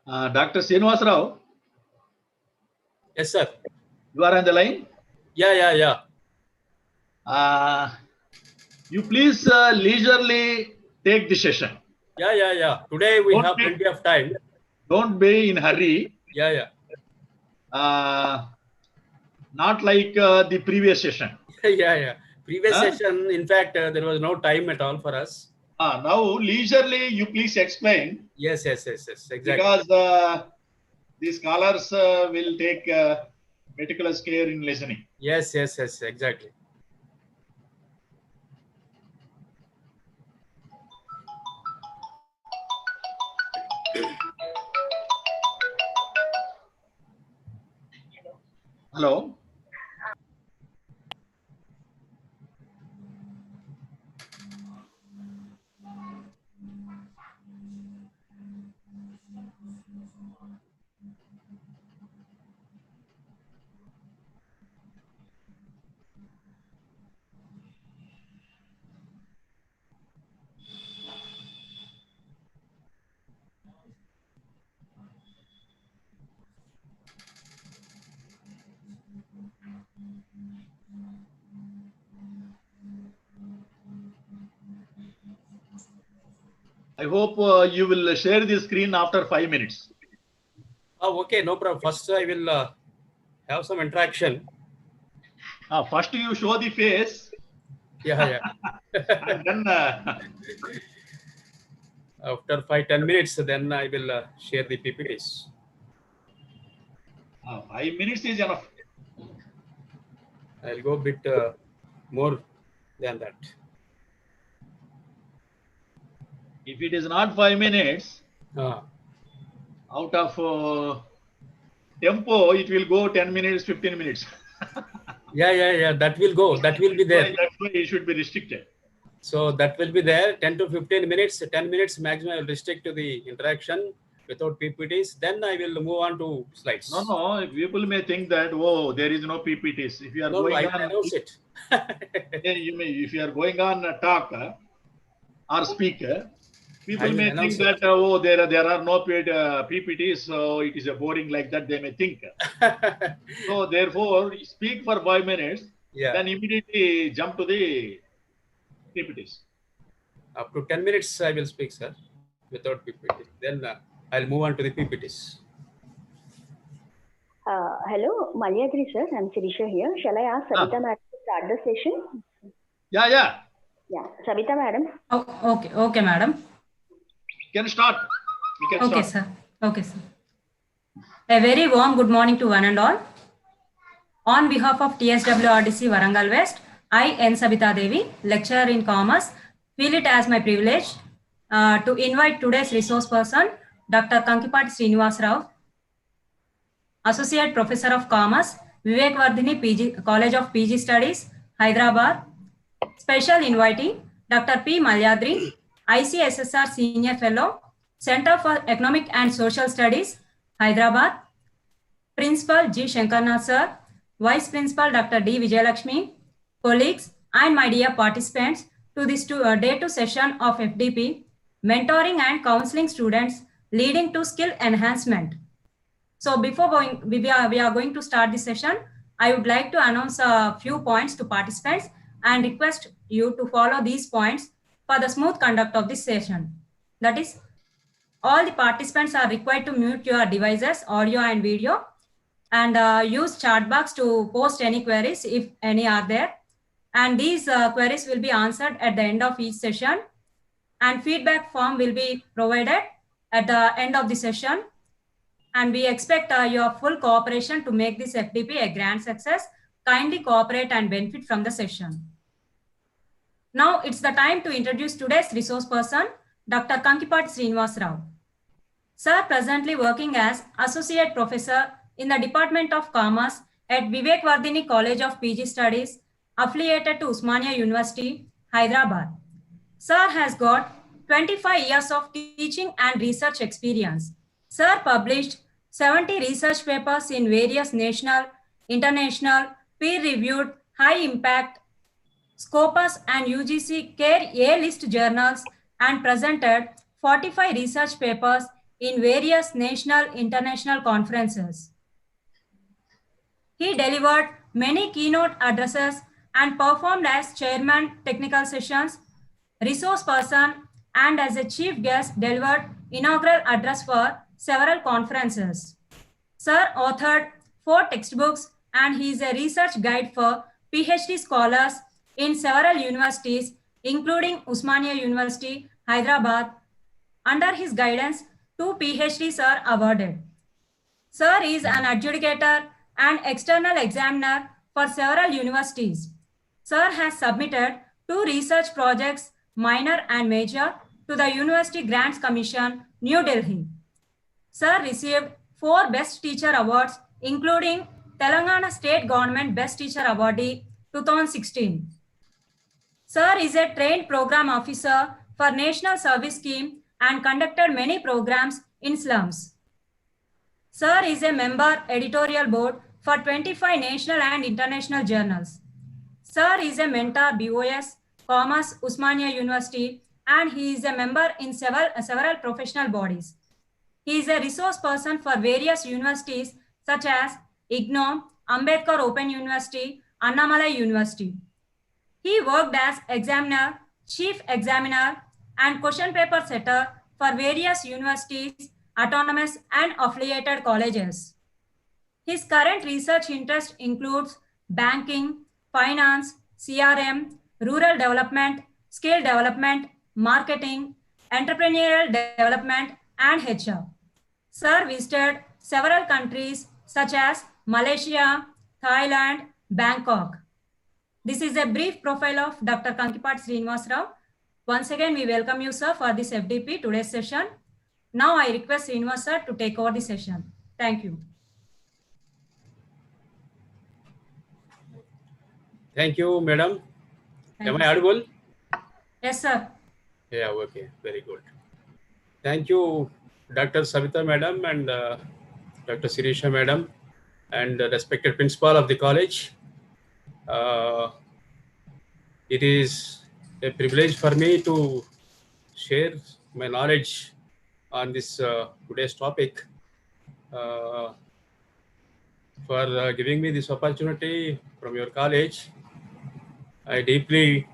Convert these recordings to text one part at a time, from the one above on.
Dr. Srinivas Rao, Yes, sir. you are on the line. Yeah. You please leisurely take the session. Yeah. Today we Don't have be- plenty of time. Don't be in hurry. Yeah. Not like the previous session. Yeah. Previous Huh? session, in fact, there was no time at all for us. Now leisurely you please explain, Yes, exactly. because the scholars will take meticulous care in listening. Yes, exactly. Hello. I hope you will share the screen after 5 minutes. Oh, okay, no problem. First, I will have some interaction. First you show the face. Yeah. And then After 5-10 minutes, then I will share the PPTs. 5 minutes is enough. I'll go a bit more than that. If it is not 5 minutes, Ah. out of tempo, it will go 10 minutes, 15 minutes. Yeah. That will go. That will be there. That's why it should be restricted. So that will be there 10 to 15 minutes, 10 minutes maximum I will restrict to the interaction without PPTs. Then I will move on to slides. No, people may think that, oh, there is no PPTs. If you are No, going I on, will announce it. if you are going on a talk or speak, people may think it. that, oh, there are no PPTs, so it is a boring like that, they may think. So therefore, speak for 5 minutes, then immediately jump to the PPTs. Up to 10 minutes I will speak, sir, without PPT. Then I'll move on to the PPTs. Hello, Malyadri sir, I'm Sirisha here. Shall I ask Savita madam to start the session? Yeah. Yeah, Savita madam. Oh, okay, madam. Can start. We can start. Okay, sir. A very warm good morning to one and all. On behalf of TSWRDC Warangal West, I, N. Sabita Devi, lecturer in commerce, feel it as my privilege to invite today's resource person, Dr. Kankipati Srinivas Rao, Associate Professor of Commerce, Vivekwardhini College of PG Studies, Hyderabad. Special invitee, Dr. P. Malyadri, ICSSR Senior Fellow, Center for Economic and Social Studies, Hyderabad. Principal G. Shankarnath Sir, Vice Principal Dr. D. Vijayalakshmi, colleagues, and my dear participants to this day 2 session of FDP, mentoring and counseling students leading to skill enhancement. So before we are going to start the session, I would like to announce a few points to participants and request you to follow these points for the smooth conduct of this session. That is, all the participants are required to mute your devices, audio and video, and use chat box to post any queries if any are there. And these queries will be answered at the end of each session, and feedback form will be provided at the end of the session. And we expect your full cooperation to make this FDP a grand success. Kindly cooperate and benefit from the session. Now it's the time to introduce today's resource person, Dr. Kankipati Srinivas Rao. Sir presently working as Associate Professor in the Department of Commerce at Vivekwardhini College of PG Studies, affiliated to Osmania University, Hyderabad. Sir has got 25 years of teaching and research experience. Sir published 70 research papers in various national, international, peer-reviewed, high-impact, Scopus and UGC CARE A-list journals and presented 45 research papers in various national international conferences. He delivered many keynote addresses and performed as chairman technical sessions, resource person, and as a chief guest delivered inaugural address for several conferences. Sir authored 4 textbooks and he is a research guide for PhD scholars in several universities, including Usmania University, Hyderabad. Under his guidance, 2 PhDs are awarded. Sir is an adjudicator and external examiner for several universities. Sir has submitted 2 research projects, minor and major, to the University Grants Commission, New Delhi. Sir received 4 Best Teacher Awards, including Telangana State Government Best Teacher Awardee 2016. Sir is a trained program officer for National Service Scheme and conducted many programs in slums. Sir is a member editorial board for 25 national and international journals. Sir is a mentor BOS, Commerce, Usmania University, and he is a member in several professional bodies. He is a resource person for various universities such as IGNOU, Ambedkar Open University, Annamalai University. He worked as examiner, chief examiner, and question paper setter for various universities, autonomous and affiliated colleges. His current research interest includes banking, finance, CRM, rural development, skill development, marketing, entrepreneurial development, and HR. Sir visited several countries such as Malaysia, Thailand, Bangkok. This is a brief profile of Dr. Kankipat Srinivas Rao. Once again, we welcome you, sir, for this FDP today's session. Now I request Srinivas sir to take over the session. Thank you. Thank you, madam. Am I you, audible? Yes, sir. Yeah, okay, very good. Thank you, Dr. Savita madam and Dr. Sirisha madam and respected principal of the college. It is a privilege for me to share my knowledge on this today's topic. For giving me this opportunity from your college, I deeply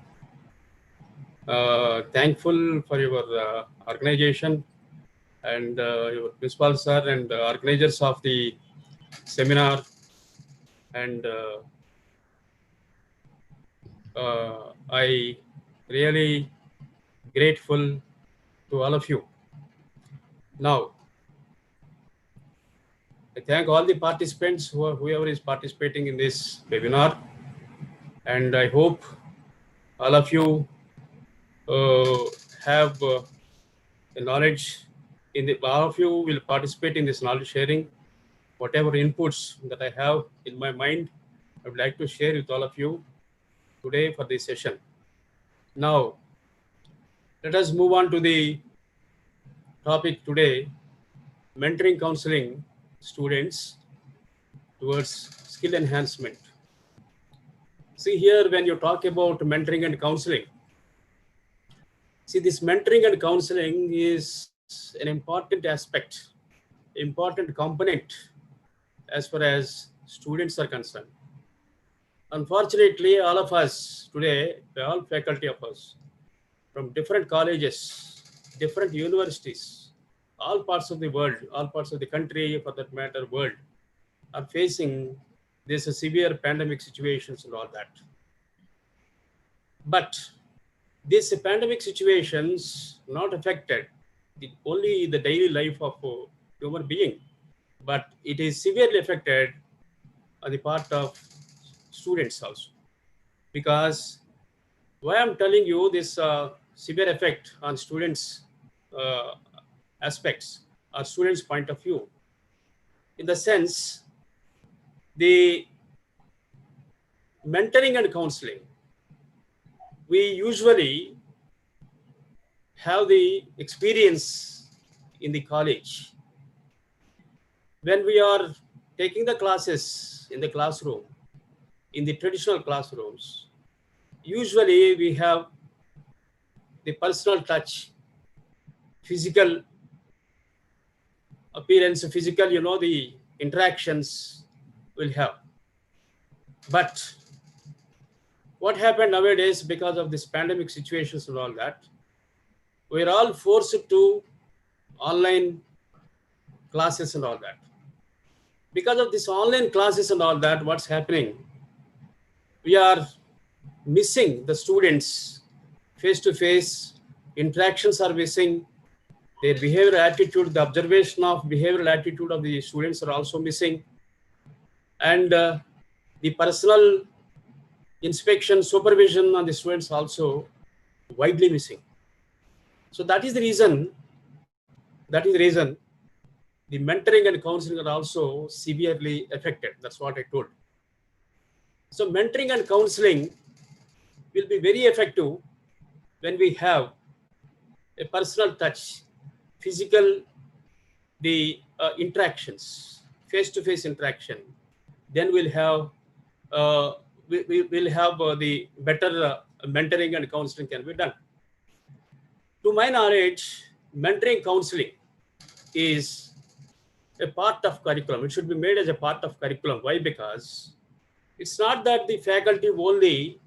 thankful for your organization and your principal sir and organizers of the seminar, and I really grateful to all of you. Now, I thank all the participants, whoever is participating in this webinar, and I hope all of you have the knowledge. All of you will participate in this knowledge sharing. Whatever inputs that I have in my mind, I would like to share with all of you today for this session. Now, let us move on to the topic today, mentoring counseling students towards skill enhancement. See here, when you talk about mentoring and counseling, see this mentoring and counseling is an important aspect, important component as far as students are concerned. Unfortunately, all of us today, all faculty of us from different colleges, different universities, all parts of the world, all parts of the country, for that matter, world, are facing this severe pandemic situations and all that. But these pandemic situations not affected only the daily life of a human being, but it is severely affected on the part of students also. Because why I'm telling you this severe effect on students' aspects or students' point of view, in the sense, the mentoring and counseling, we usually have the experience in the college. When we are taking the classes in the classroom, in the traditional classrooms, usually we have the personal touch, physical appearance, physical, the interactions will have. But what happened nowadays because of this pandemic situations and all that, we're all forced to online classes and all that. Because of this online classes and all that, what's happening? We are missing the students face-to-face interactions are missing. Their behavioral attitude, the observation of behavioral attitude of the students are also missing. And the personal inspection, supervision on the students also widely missing. So that is the reason, the mentoring and counseling are also severely affected. That's what I told. So mentoring and counseling will be very effective when we have a personal touch, physical, the interactions, face-to-face interaction. Then we'll have the better mentoring and counseling can be done. To my knowledge, mentoring counseling is a part of curriculum. It should be made as a part of curriculum. Why? Because it's not that the faculty only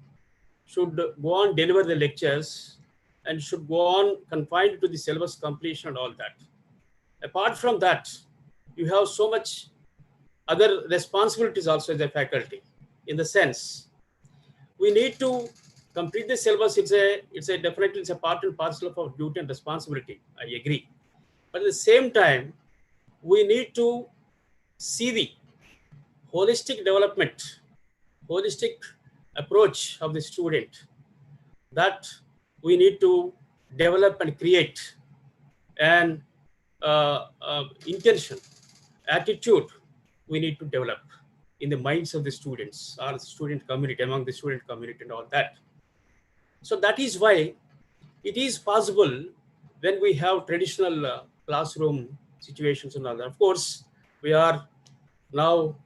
should go on deliver the lectures and should go on confined to the syllabus completion and all that. Apart from that, you have so much other responsibilities also as a faculty. In the sense, we need to complete the syllabus. It's a part and parcel of our duty and responsibility. I agree. But at the same time, we need to see the holistic development, holistic approach of the student, that we need to develop and create an intention, attitude we need to develop in the minds of the students or student community, among the student community and all that. So that is why it is possible when we have traditional classroom situations and all that. Of course, we are all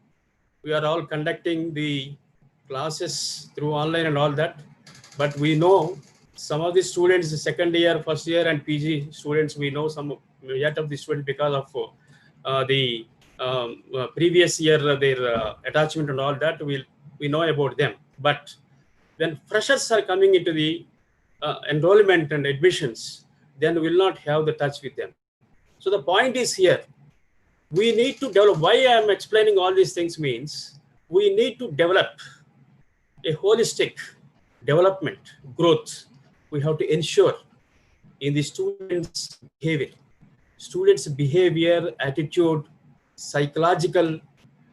conducting the classes through online and all that, but we know some of the students, the second year, first year and PG students, we know some yet of the students because of the previous year, their attachment and all that, we know about them. But when freshers are coming into the enrollment and admissions, then we will not have the touch with them. So the point is here, we need to develop. Why I am explaining all these things means we need to develop a holistic development, growth. We have to ensure in the students' behavior, attitude, psychological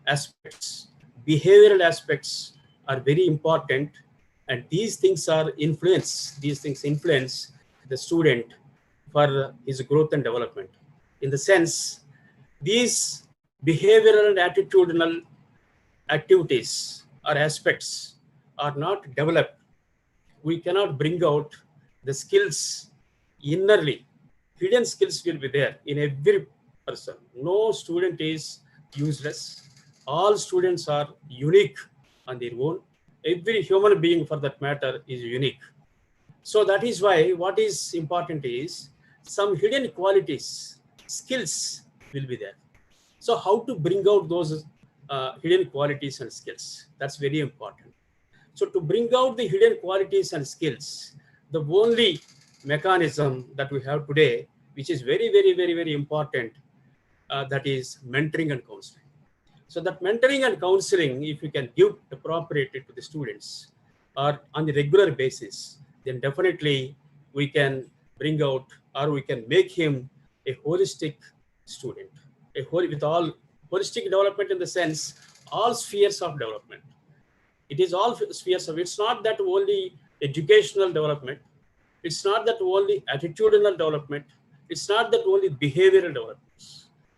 aspects, behavioral aspects are very important, and these things influence the student for his growth and development. In the sense, these behavioral and attitudinal activities or aspects are not developed, we cannot bring out the skills innerly. Hidden skills will be there in every person. No student is useless. All students are unique on their own. Every human being, for that matter, is unique. So that is why what is important is some hidden qualities, skills will be there. So how to bring out those hidden qualities and skills? That's very important. So to bring out the hidden qualities and skills, the only mechanism that we have today, which is very, very, very, very important, that is mentoring and counseling. So that mentoring and counseling, if you can give appropriately to the students or on the regular basis, then definitely we can bring out, or we can make him a holistic student, with all holistic development in the sense, all spheres of development. It is all spheres of, it's not that only educational development. It's not that only attitudinal development. It's not that only behavioral development.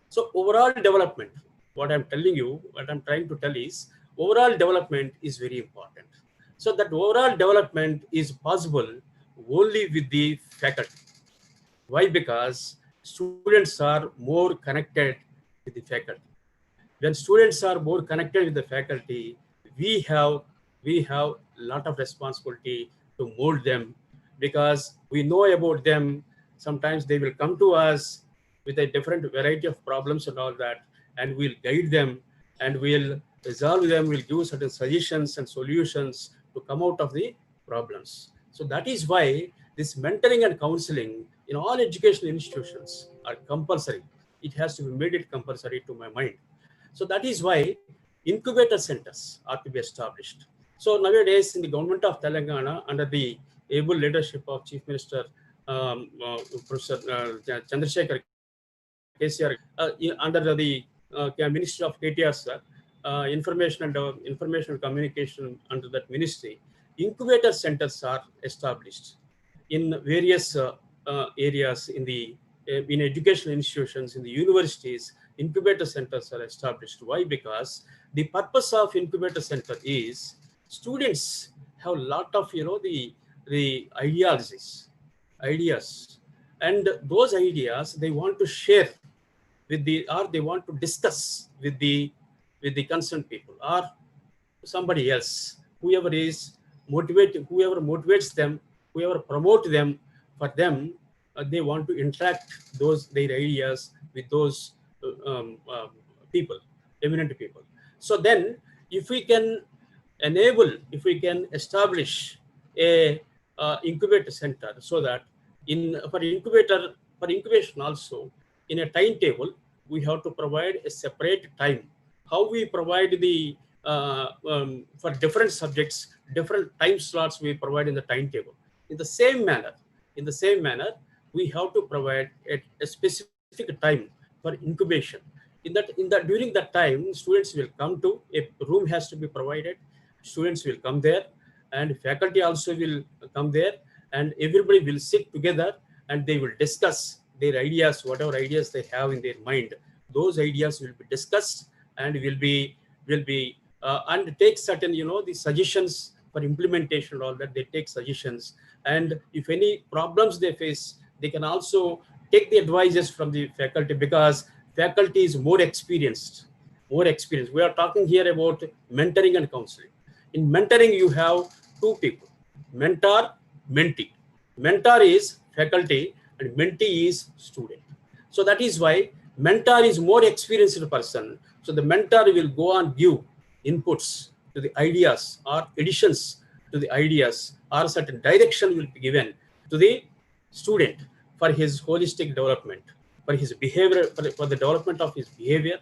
So overall development, what I'm telling you, what I'm trying to tell is, overall development is very important. So that overall development is possible only with the faculty. Why? Because students are more connected with the faculty. When students are more connected with the faculty, we have a lot of responsibility to mold them, because we know about them. Sometimes they will come to us with a different variety of problems and all that, and we'll guide them and we'll resolve them, we'll give certain suggestions and solutions to come out of the problems. So that is why this mentoring and counseling in all educational institutions are compulsory. It has to be made it compulsory to my mind. So that is why incubator centers are to be established. So nowadays in the government of Telangana, under the able leadership of Chief Minister Professor Chandrasekhar KCR, under the Ministry of KTR, sir, information and communication under that ministry, incubator centers are established in various areas in educational institutions, in the universities. Incubator centers are established. Why? Because the purpose of incubator center is students have a lot of the ideas, and those ideas they want to share with they want to discuss with the concerned people or somebody else, whoever motivates them, whoever promote them. For them, they want to interact their ideas with those people, eminent people. So then, if we can establish a incubator center, so that for incubation also, in a timetable, we have to provide a separate time. How we provide for different subjects, different time slots we provide in the timetable. In the same manner, we have to provide a specific time for incubation. During that time, students will come to a room has to be provided. Students will come there, and faculty also will come there, and everybody will sit together and they will discuss their ideas, whatever ideas they have in their mind. Those ideas will be discussed and will be and take certain the suggestions for implementation. All that they take suggestions, and if any problems they face, they can also take the advices from the faculty, because faculty is more experienced. We are talking here about mentoring and counseling. In mentoring, you have two people: mentor, mentee. Mentor is faculty and mentee is student. So that is why mentor is more experienced person. So the mentor will go and give inputs to the ideas or additions to the ideas, or certain direction will be given to the student for his holistic development, for his behavior, for the development of his behavior,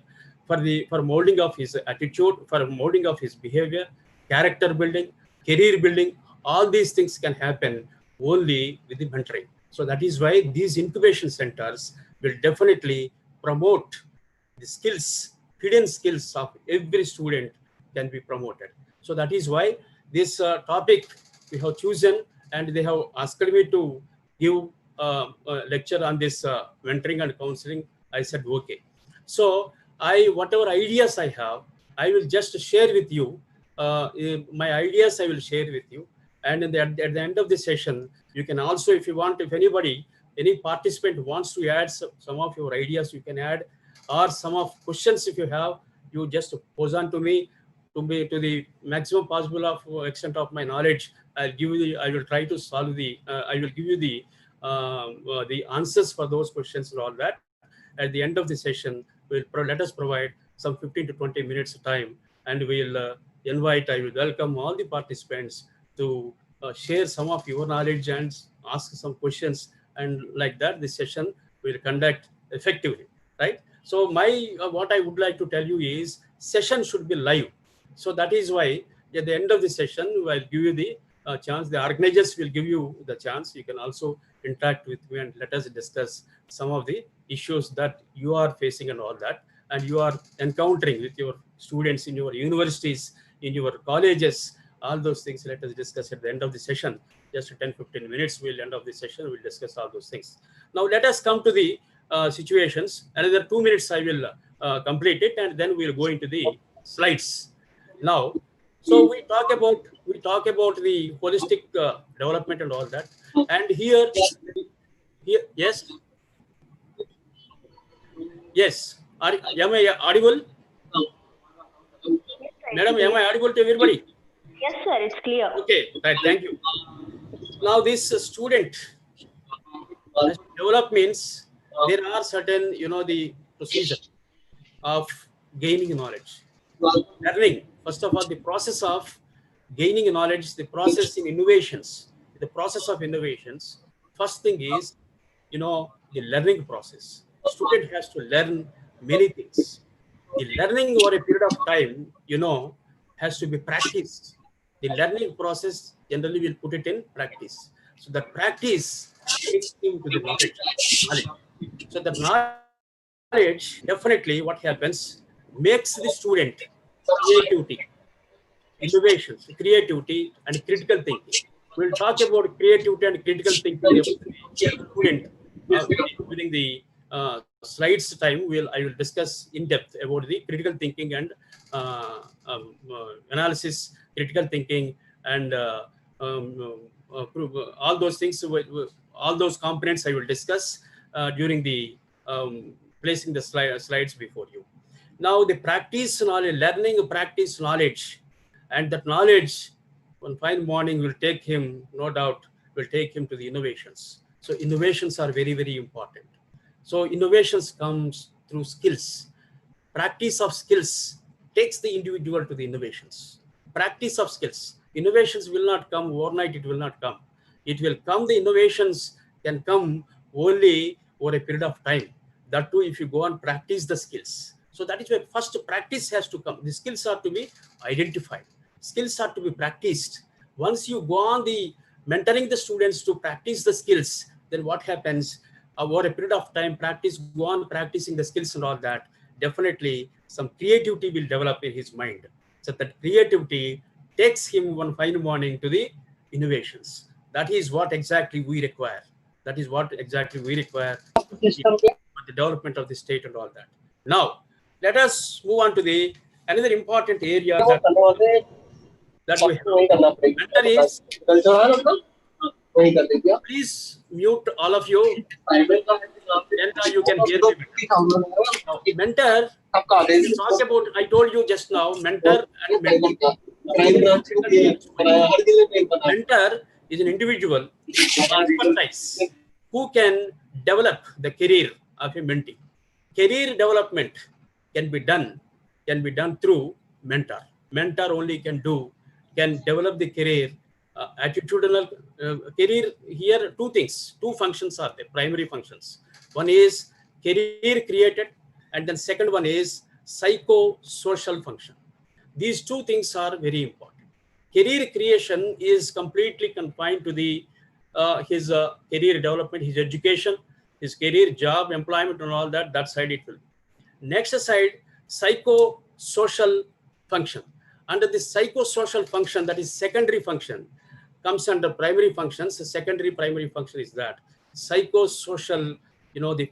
for molding of his attitude, for molding of his behavior, character building, career building. All these things can happen only with the mentoring. So that is why these incubation centers will definitely promote the skills, hidden skills of every student can be promoted. So that is why this topic we have chosen, and they have asked me to give a lecture on this mentoring and counseling. I said okay. So whatever ideas I have, I will just share with you. My ideas I will share with you, and at the end of the session, you can also, if you want, if any participant wants to add some of your ideas, you can add, or some of questions if you have, you just pose on to me, to the maximum possible of extent of my knowledge. I will try to solve I will give you the answers for those questions and all that. At the end of the session, let us provide some 15 to 20 minutes of time, and we'll I will welcome all the participants to share some of your knowledge and ask some questions, and like that the session will conduct effectively, right? So what I would like to tell you is session should be live. So that is why at the end of the session, I'll give you the chance. The organizers will give you the chance. You can also interact with me and let us discuss some of the issues that you are facing and all that, and you are encountering with your students in your universities, in your colleges. All those things let us discuss at the end of the session. Just 10-15 minutes we'll end of the session. We'll discuss all those things. Now let us come to the situations. Another 2 minutes I will complete it, and then we'll go into the slides. Now, so we talk about the holistic development and all that. And here, yes, am I audible? Madam, am I audible to everybody? Yes, sir, it's clear. Okay, right, thank you. Now this student develop means there are certain, the procedure of gaining knowledge. Learning, first of all, the process of gaining knowledge, the process in innovations, the process of innovations. First thing is, the learning process. Student has to learn many things. The learning over a period of time, has to be practiced. The learning process generally will put it in practice. So the practice takes you to the knowledge. So the knowledge, definitely what happens, makes the student creativity, innovations, creativity, and critical thinking. We'll talk about creativity and critical thinking student during the slides time. I will discuss in depth about the critical thinking and analysis, critical thinking, and all those things. All those components I will discuss during the placing the slides before you. Now, the practice knowledge, learning practice knowledge, and that knowledge one fine morning will take him, no doubt, will take him to the innovations. So innovations are very, very important. So innovations comes through skills. Practice of skills takes the individual to the innovations. Practice of skills. Innovations will not come overnight, it will not come. It will come, the innovations can come only over a period of time. That too, if you go and practice the skills. So that is why first practice has to come. The skills are to be identified. Skills are to be practiced. Once you go on the mentoring the students to practice the skills, then what happens over a period of time, go on practicing the skills and all that, definitely some creativity will develop in his mind. So that creativity takes him one fine morning to the innovations. That is what exactly we require. That is what exactly we require for the development of the state and all that. Now, let us move on to the another important area that we have. Mentor is, please mute all of you, and you can hear me better. Now, mentor, talk about, I told you just now, mentor and mentee. Mentor is an individual expertise who can develop the career of a mentee. Career development can be done through mentor. Mentor only can develop the career, attitudinal career. Here, two functions are there, primary functions. One is career created, and then second one is psycho-social function. These two things are very important. Career creation is completely confined to the his career development, his education, his career, job, employment, and all that. That side it will be. Next side, psycho-social function. Under the psycho-social function, that is secondary function, comes under primary functions. The secondary primary function is that psycho-social, the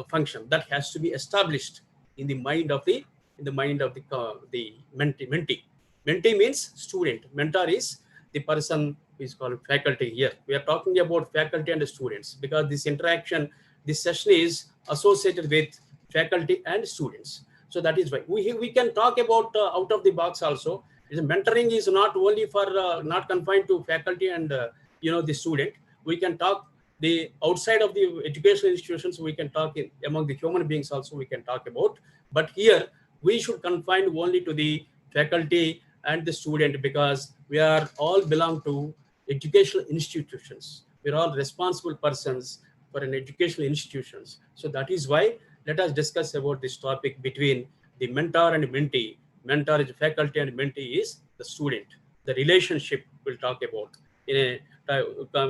function that has to be established in the mind of the mentee. Mentee means student. Mentor is the person who is called faculty here. We are talking about faculty and students because this interaction, this session is associated with faculty and students. So that is why we can talk about out of the box also. Mentoring is not only for not confined to faculty and the student. We can talk the outside of the educational institutions. We can talk among the human beings also. We can talk about, but here we should confine only to the faculty and the student because we are all belong to educational institutions. We're all responsible persons for an educational institutions. So that is why let us discuss about this topic between the mentor and mentee. Mentor is faculty and mentee is the student. The relationship we'll talk about in a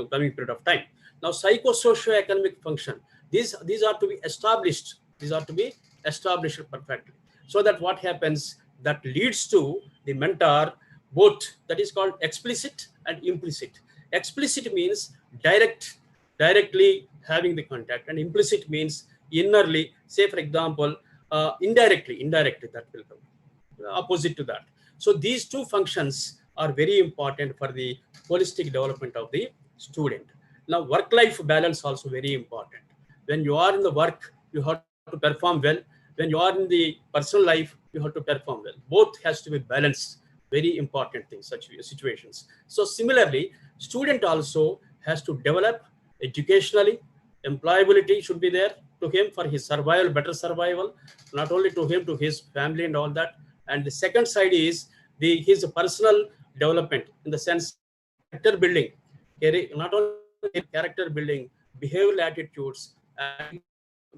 coming period of time. Now, psycho-socio-economic function. These are to be established. These are to be established perfectly. So that what happens, that leads to the mentor, both that is called explicit and implicit. Explicit means directly having the contact, and implicit means innerly, say for example, indirectly that will come opposite to that. So these two functions are very important for the holistic development of the student. Now, work-life balance also very important. When you are in the work, you have to perform well. When you are in the personal life, you have to perform well. Both has to be balanced. Very important things, such situations. So similarly, student also has to develop educationally, employability should be there, to him for his survival, better survival, not only to him, to his family and all that. And the second side is his personal development, in the sense character building, not only character building, behavioral attitudes,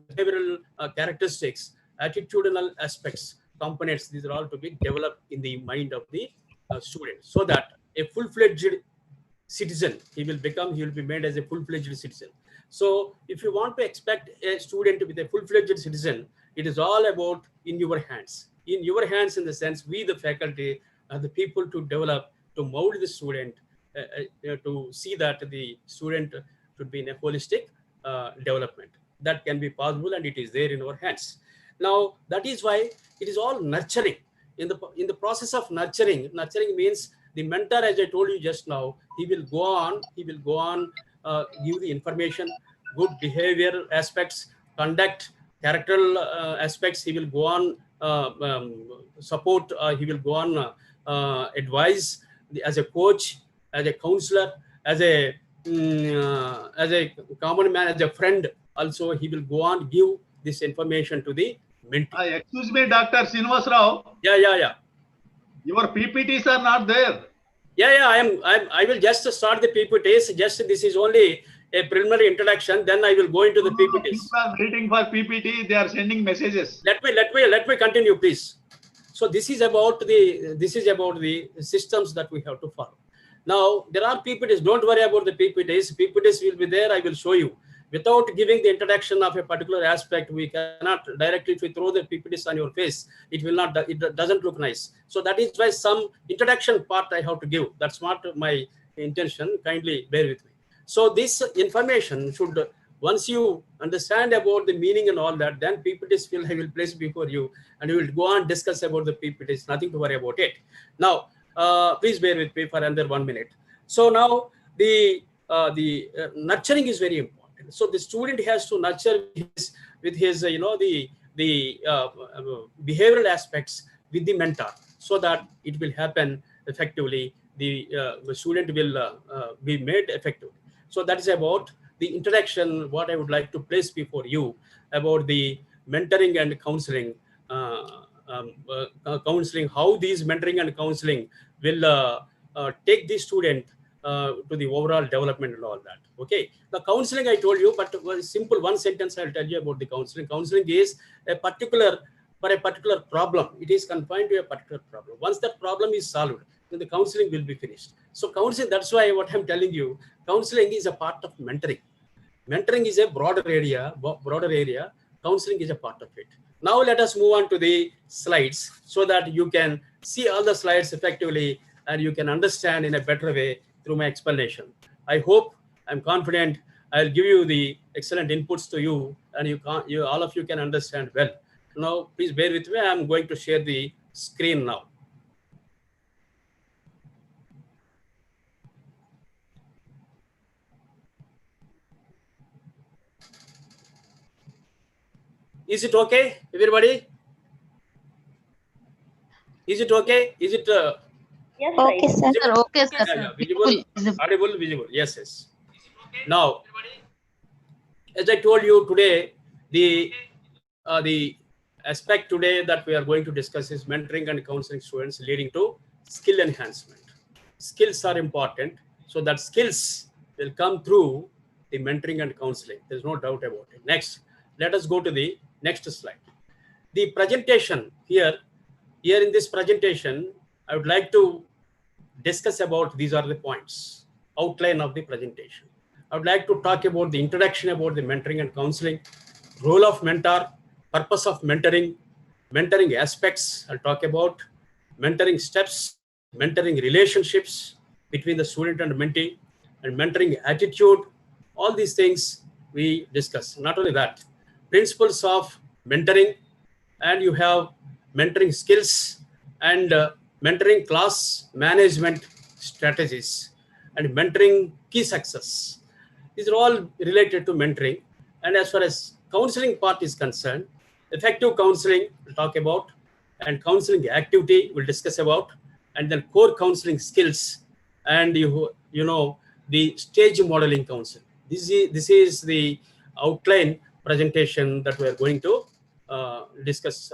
behavioral characteristics, attitudinal aspects, components. These are all to be developed in the mind of the student, so that a full-fledged citizen he will be made as a full-fledged citizen. So if you want to expect a student to be a full-fledged citizen, it is all about in your hands. In your hands, in the sense, we, the faculty, are the people to develop, to mold the student, to see that the student should be in a holistic development. That can be possible, and it is there in our hands. Now, that is why it is all nurturing. In the process of nurturing means the mentor, as I told you just now, he will go on give the information, good behavior aspects, conduct, characteral aspects. He will go on support, he will go on advise as a coach, as a counselor, as a common man, as a friend. Also, he will go on give this information to the mentee. Excuse me, Dr. Srinivas Rao. Yeah. Your PPTs are not there. Yeah. I will just start the PPTs. Just this is only a preliminary introduction. Then I will go into the PPTs. People are waiting for PPT. They are sending messages. Let me continue, please. So this is about the systems that we have to follow. Now there are PPTs. Don't worry about the PPTs. PPTs will be there. I will show you. Without giving the introduction of a particular aspect, we cannot directly, if we throw the PPTs on your face, it will not. It doesn't look nice. So that is why some introduction part I have to give. That's not my intention. Kindly bear with me. So this information should, once you understand about the meaning and all that, then PPTs I will place before you, and you will go on discuss about the PPTs. Nothing to worry about it. Now, please bear with me for another 1 minute. So now the nurturing is very important. So the student has to nurture with his the behavioral aspects with the mentor, so that it will happen effectively. The student will be made effective. So that is about the introduction, what I would like to place before you about the mentoring and counseling. Counseling, how these mentoring and counseling will take the student to the overall development and all that. Okay, the counseling I told you, but simple one sentence I'll tell you about the counseling. Counseling is for a particular problem. It is confined to a particular problem. Once that problem is solved, then the counseling will be finished. So counseling, that's why what I'm telling you, counseling is a part of mentoring. Mentoring is a broader area. Counseling is a part of it. Now let us move on to the slides so that you can see all the slides effectively and you can understand in a better way through my explanation. I hope, I'm confident, I'll give you the excellent inputs to you, and all of you can understand well. Now, please bear with me. I'm going to share the screen now. Is it okay, everybody? Is it okay? Is it? Yes, Okay, sir. Okay, sir. Yeah, visible, audible, visible. Yes. Now, as I told you today, the aspect today that we are going to discuss is mentoring and counseling students, leading to skill enhancement. Skills are important, so that skills will come through the mentoring and counseling. There's no doubt about it. Next, let us go to the next slide. The presentation here in this presentation, I would like to discuss about, these are the points, outline of the presentation. I would like to talk about the introduction about the mentoring and counseling, role of mentor, purpose of mentoring, mentoring aspects. I'll talk about mentoring steps, mentoring relationships between the student and mentee, and mentoring attitude. All these things we discuss. Not only that, principles of mentoring, and you have mentoring skills and mentoring class management strategies and mentoring key success. These are all related to mentoring. And as far as counseling part is concerned, effective counseling we'll talk about, and counseling activity we'll discuss about, and then core counseling skills, and you know the stage modeling counseling. This is the outline presentation that we are going to discuss,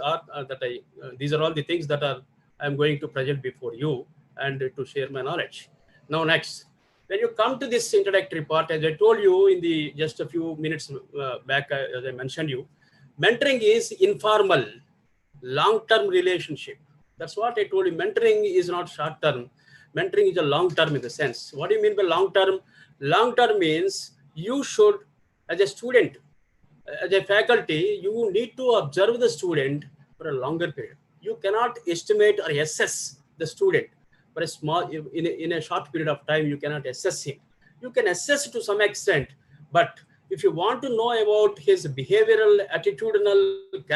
these are all the things that I'm going to present before you and to share my knowledge. Now, next, when you come to this introductory part, as I told you in the just a few minutes back, as I mentioned you, mentoring is informal, long-term relationship. That's what I told you. Mentoring is not short-term. Mentoring is a long-term in the sense. What do you mean by long-term? Long-term means you should, as a student, as a faculty, you need to observe the student for a longer period. You cannot estimate or assess the student for a small, in a short period of time. You cannot assess him. You can assess to some extent, but if you want to know about his behavioral, attitudinal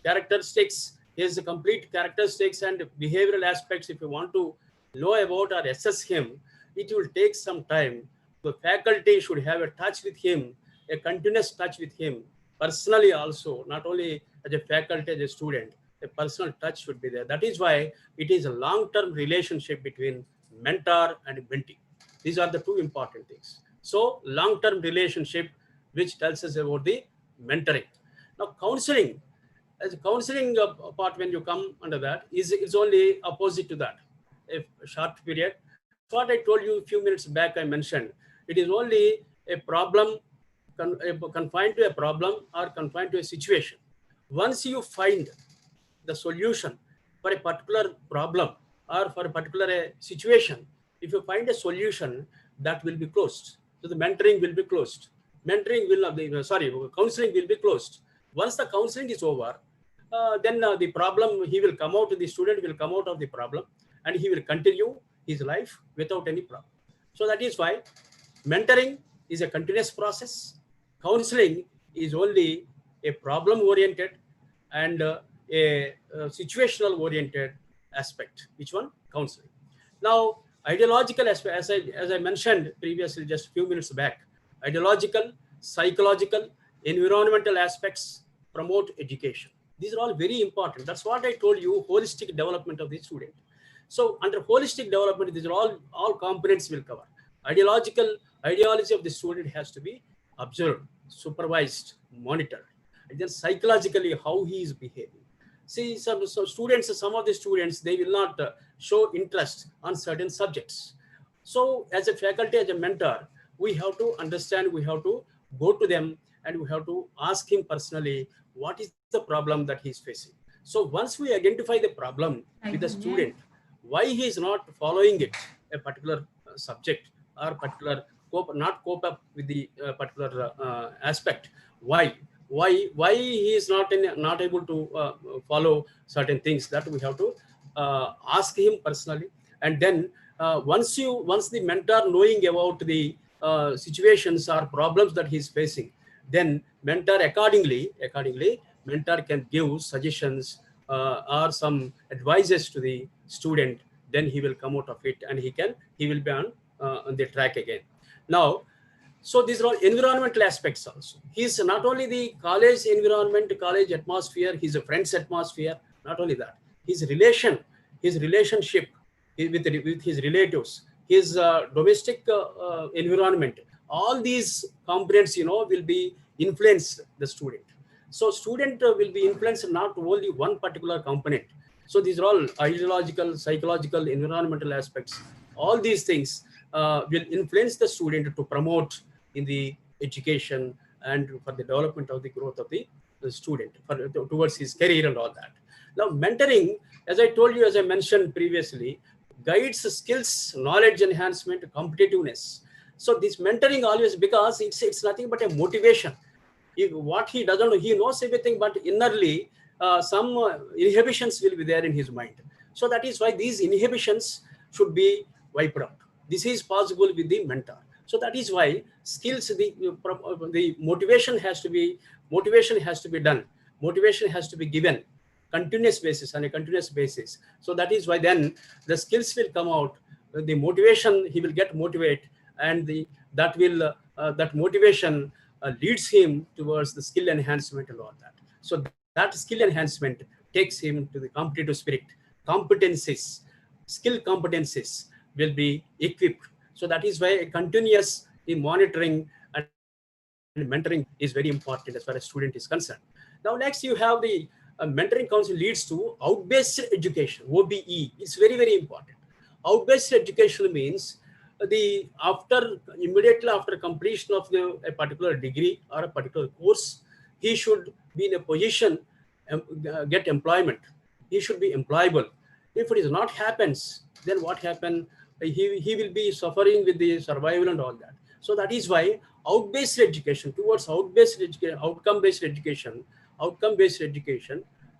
characteristics, his complete characteristics and behavioral aspects, if you want to know about or assess him, it will take some time. The faculty should have a touch with him, a continuous touch with him personally also, not only as a faculty, as a student, a personal touch should be there. That is why it is a long-term relationship between mentor and mentee. These are the two important things. So long-term relationship, which tells us about the mentoring. Now counseling, as a counseling part, when you come under that, is only opposite to that, a short period. What I told you a few minutes back, I mentioned, it is only a problem, confined to a problem or confined to a situation. Once you find the solution for a particular problem or for a particular situation, if you find a solution, that will be closed. So the mentoring will be closed. Mentoring will not be, counseling will be closed. Once the counseling is over, then the problem, the student will come out of the problem and he will continue his life without any problem. So that is why mentoring is a continuous process. Counseling is only a problem-oriented and a situational-oriented aspect. Which one? Counseling. Now, ideological aspect, as I mentioned previously, just a few minutes back, ideological, psychological, environmental aspects promote education. These are all very important. That's what I told you, holistic development of the student. So under holistic development, these are all components will cover. Ideology of the student has to be observed, supervised, monitored. And then psychologically, how he is behaving. See, some of the students, they will not show interest on certain subjects. So as a faculty, as a mentor, we have to understand, we have to go to them and we have to ask him personally, what is the problem that he's facing? So once we identify the problem with the student, why he is not following it, a particular subject or particular not cope up with the particular aspect, why he is not able to follow certain things, that we have to ask him personally. And then once the mentor knowing about the situations or problems that he is facing, then mentor accordingly mentor can give suggestions or some advices to the student. Then he will come out of it and he will be on the track again. Now, so these are all environmental aspects also. He's not only the college environment, college atmosphere, his friend's atmosphere, not only that, his relationship with his relatives, his domestic environment, all these components, will be influence the student. So student will be influenced not only one particular component. So these are all ideological, psychological, environmental aspects. All these things will influence the student to promote in the education and for the development of the growth of the student towards his career and all that. Now, mentoring, as I told you, as I mentioned previously, guides skills, knowledge enhancement, competitiveness. So this mentoring always, because it's nothing but a motivation. What he doesn't know, he knows everything, but innerly some inhibitions will be there in his mind. So that is why these inhibitions should be wiped out. This is possible with the mentor. So that is why skills, the motivation has to be done. Motivation has to be given on a continuous basis. So that is why then the skills will come out. The motivation, he will get motivated, and that motivation leads him towards the skill enhancement and all that. So that skill enhancement takes him to the competitive spirit. Competencies, skill competencies will be equipped. So that is why a continuous monitoring mentoring is very important as far as student is concerned. Now, next you have the mentoring council leads to out-based education, OBE. It's very, very important. Out-based education means immediately after completion of a particular degree or a particular course, he should be in a position get employment. He should be employable. If it is not happens, then what happen? He will be suffering with the survival and all that. So that is why out-based education, towards out-based education, outcome-based education,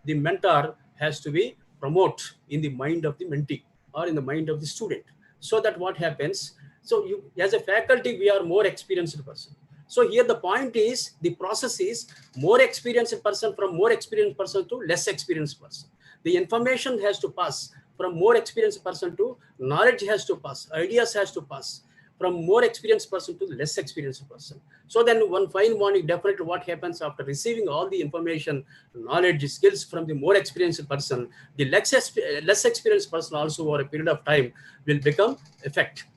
the mentor has to be promoted in the mind of the mentee or in the mind of the student. So that what happens? So you, as a faculty, we are more experienced person. So here the point is, the process is more experienced person from more experienced person to less experienced person. The information has to pass from more experienced person to knowledge has to pass, ideas has to pass from more experienced person to less experienced person. So then one fine morning, definitely what happens after receiving all the information, knowledge, skills from the more experienced person, the less experienced person also over a period of time will become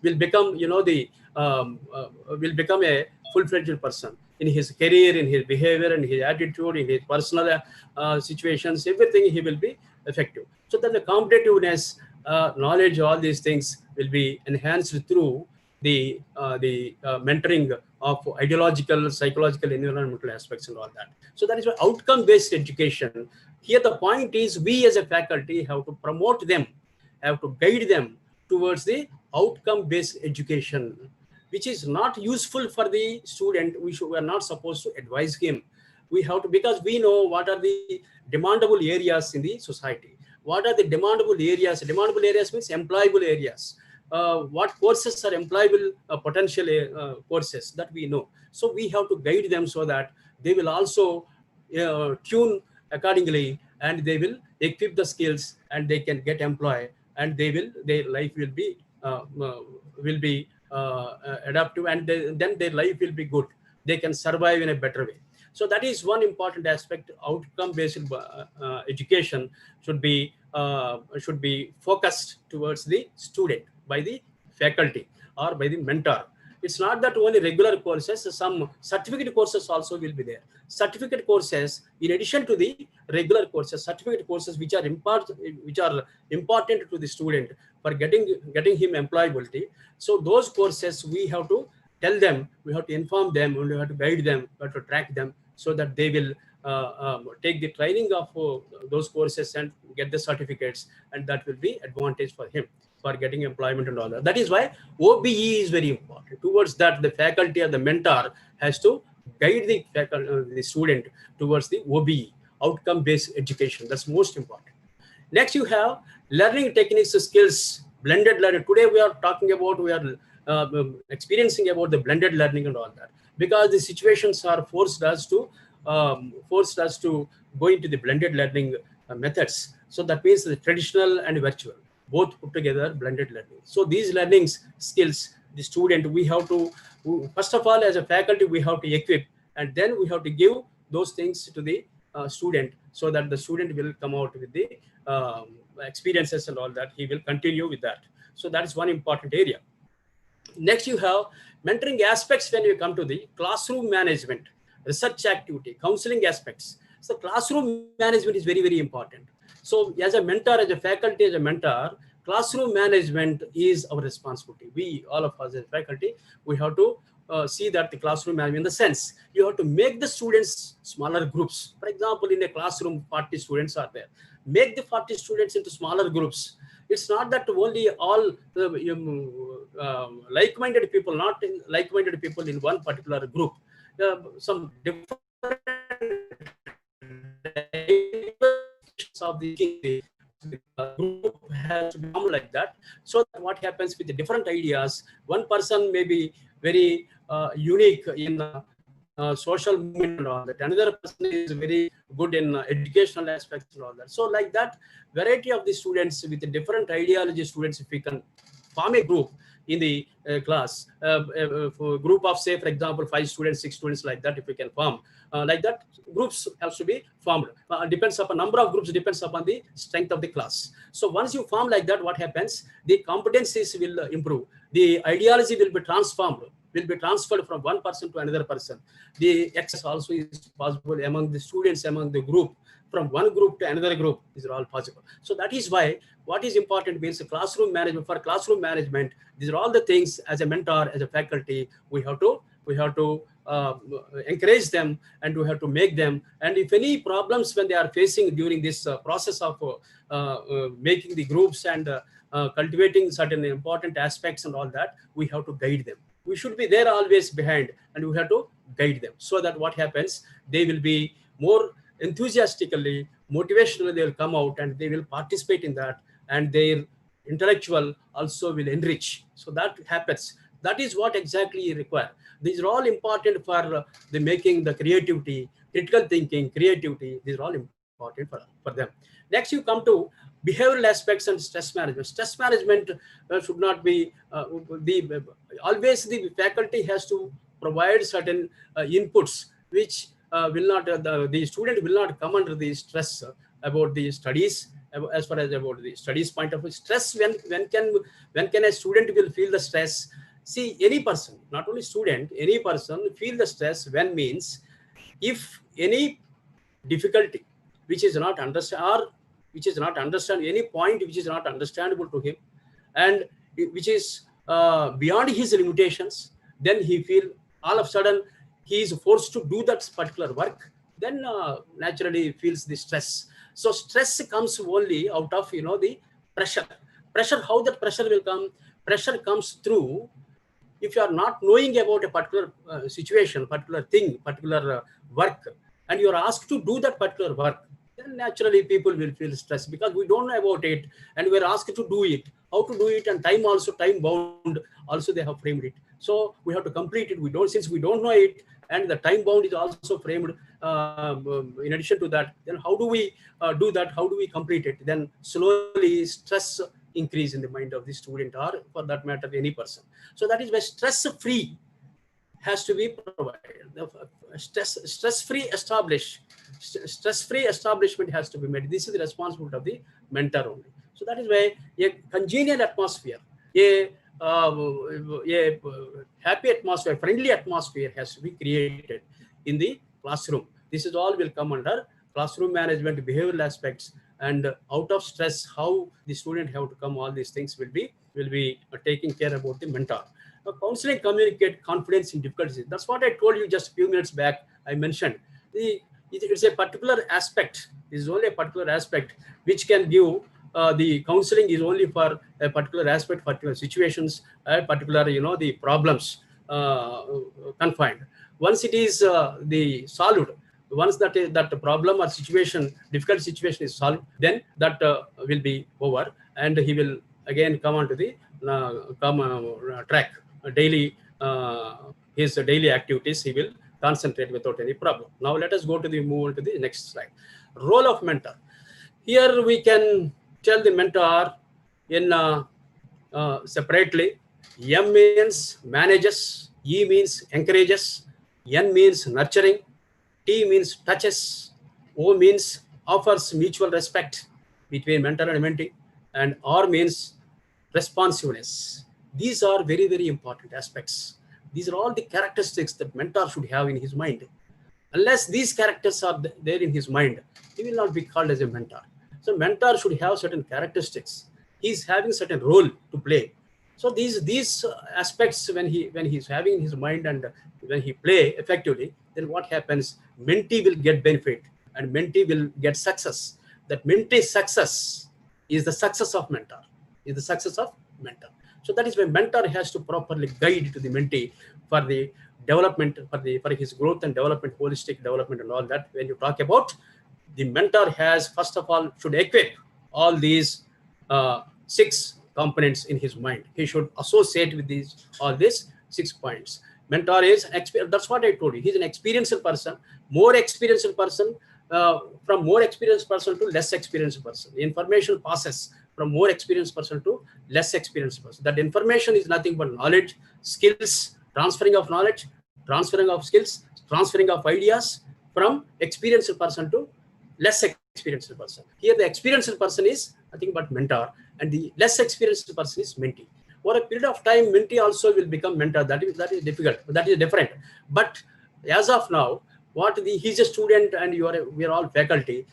will become, will become a full-fledged person in his career, in his behavior, in his attitude, in his personal situations, everything he will be effective. So then the competitiveness, knowledge, all these things will be enhanced through the mentoring of ideological, psychological, environmental aspects and all that. So that is why outcome-based education. Here the point is, we as a faculty have to promote them, have to guide them towards the outcome-based education, which is not useful for the student. We are not supposed to advise him. We have to, because we know what are the demandable areas in the society. What are the demandable areas? Demandable areas means employable areas. What courses are employable potential courses that we know. So we have to guide them so that they will also tune accordingly, and they will equip the skills and they can get employed, and their life will be adaptive, and then their life will be good. They can survive in a better way. So that is one important aspect. Outcome-based education should be focused towards the student by the faculty or by the mentor. It's not that only regular courses, some certificate courses also will be there. Certificate courses, in addition to the regular courses, certificate courses which are important to the student for getting him employability. So those courses we have to tell them, we have to inform them, and we have to guide them, we have to track them so that they will take the training of those courses and get the certificates, and that will be advantage for him for getting employment and all that. That is why OBE is very important. Towards that, the faculty or the mentor has to guide the student towards the OBE, outcome-based education. That's most important. Next, you have learning techniques, skills, blended learning. Today we are talking about, we are experiencing about the blended learning and all that, because the situations are forced us to go into the blended learning methods. So that means the traditional and virtual, both put together, blended learning. So these learning skills, the student, we have to, first of all, as a faculty, we have to equip, and then we have to give those things to the student, so that the student will come out with the experiences and all that. He will continue with that. So that is one important area. Next, you have mentoring aspects when you come to the classroom management, research activity, counseling aspects. So classroom management is very, very important. So as a mentor, as a faculty, as a mentor, classroom management is our responsibility. We, all of us as faculty, we have to see that the classroom management, in the sense, you have to make the students smaller groups. For example, in a classroom, 40 students are there. Make the 40 students into smaller groups. It's not that only all like-minded people, not like-minded people in one particular group. Some different of the group has to become like that. So that what happens with the different ideas, one person may be very unique in social movement and all that. Another person is very good in educational aspects and all that. So like that, variety of the students with the different ideology students, if we can form a group in the class, for a group of, say, for example, 5 students, 6 students, like that, if we can form, like that, groups have to be formed. Depends upon number of groups, depends upon the strength of the class. So once you form like that, what happens? The competencies will improve. The ideology will be transformed. will be transferred from one person to another person. The access also is possible among the students, among the group, from one group to another group. These are all possible. So that is why what is important means classroom management. For classroom management, these are all the things as a mentor, as a faculty, we have to encourage them, and we have to make them. And if any problems when they are facing during this process of making the groups and cultivating certain important aspects and all that, we have to guide them. We should be there always behind, and we have to guide them, so that what happens, they will be more enthusiastically, motivationally, they will come out and they will participate in that, and their intellectual also will enrich. So that happens. That is what exactly you require. These are all important for the making the creativity, critical thinking, creativity. These are all important for them. Next, you come to behavioral aspects and stress management. Stress management should not be always the faculty has to provide certain inputs which will not the student will not come under the stress about the studies. As far as about the studies point of view, stress, when can a student will feel the stress? See, any person, not only student, any person feel the stress when means if any difficulty which is not understand, or which is not understand, any point which is not understandable to him, and which is beyond his limitations, then he feel all of a sudden he is forced to do that particular work, then naturally feels the stress. So stress comes only out of the pressure. How that pressure will come? Pressure comes through if you are not knowing about a particular situation, particular thing, particular work, and you are asked to do that particular work, then naturally people will feel stressed because we don't know about it and we are asked to do it. How to do it, and time bound also they have framed it. So we have to complete it. Since we don't know it, and the time bound is also framed. In addition to that, then how do we do that? How do we complete it? Then slowly stress increase in the mind of the student, or for that matter any person. So that is why stress-free has to be provided. Stress-free establishment has to be made. This is the responsibility of the mentor only. So that is why a congenial atmosphere, a happy atmosphere, friendly atmosphere has to be created in the classroom. This is all will come under classroom management, behavioral aspects, and out of stress, how the student have to come. All these things will be taking care about the mentor. Now, counseling, communicate, confidence in difficulties. That's what I told you just a few minutes back. I mentioned it's a particular aspect. This is only a particular aspect which can give. The counseling is only for a particular aspect, particular situations, particular the problems confined. Once it is the solved, once that problem or situation, difficult situation is solved, then that will be over, and he will again come onto the track. Daily his daily activities he will concentrate without any problem. Now let us move on to the next slide. Role of mentor. Here we can tell the mentor in separately. M means manages, E means encourages, N means nurturing, T means touches, O means offers mutual respect between mentor and mentee, and R means responsiveness. These are very, very important aspects. These are all the characteristics that mentor should have in his mind. Unless these characters are there in his mind, he will not be called as a mentor. So mentor should have certain characteristics. He's having certain role to play. So these aspects, when he's having in his mind and when he play effectively, then what happens? Mentee will get benefit and mentee will get success. That mentee success is the success of mentor. So that is why mentor has to properly guide to the mentee for the development, for his growth and development, holistic development and all that. When you talk about the mentor has, first of all, should equip all these 6 components in his mind. He should associate with all these 6 points. Mentor is, that's what I told you. He's an experienced person, more experienced person, from more experienced person to less experienced person. The information passes from more experienced person to less experienced person. That information is nothing but knowledge, skills, transferring of knowledge, transferring of skills, transferring of ideas from experienced person to less experienced person. Here the experienced person is nothing but mentor and the less experienced person is mentee. over a period of time, mentee also will become mentor. That is difficult. That is different. But as of now, he's a student and we are all faculty.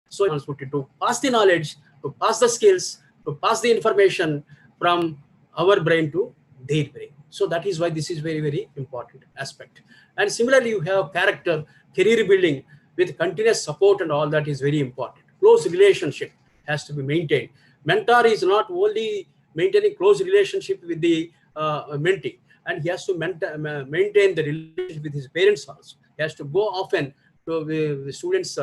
So to pass the knowledge, to pass the skills, to pass the information from our brain to their brain. So that is why this is very, very important aspect. And similarly, you have character, career building with continuous support and all that is very important. Close relationship has to be maintained. Mentor is not only maintaining close relationship with the mentee, and he has to maintain the relationship with his parents also. He has to go often to the students,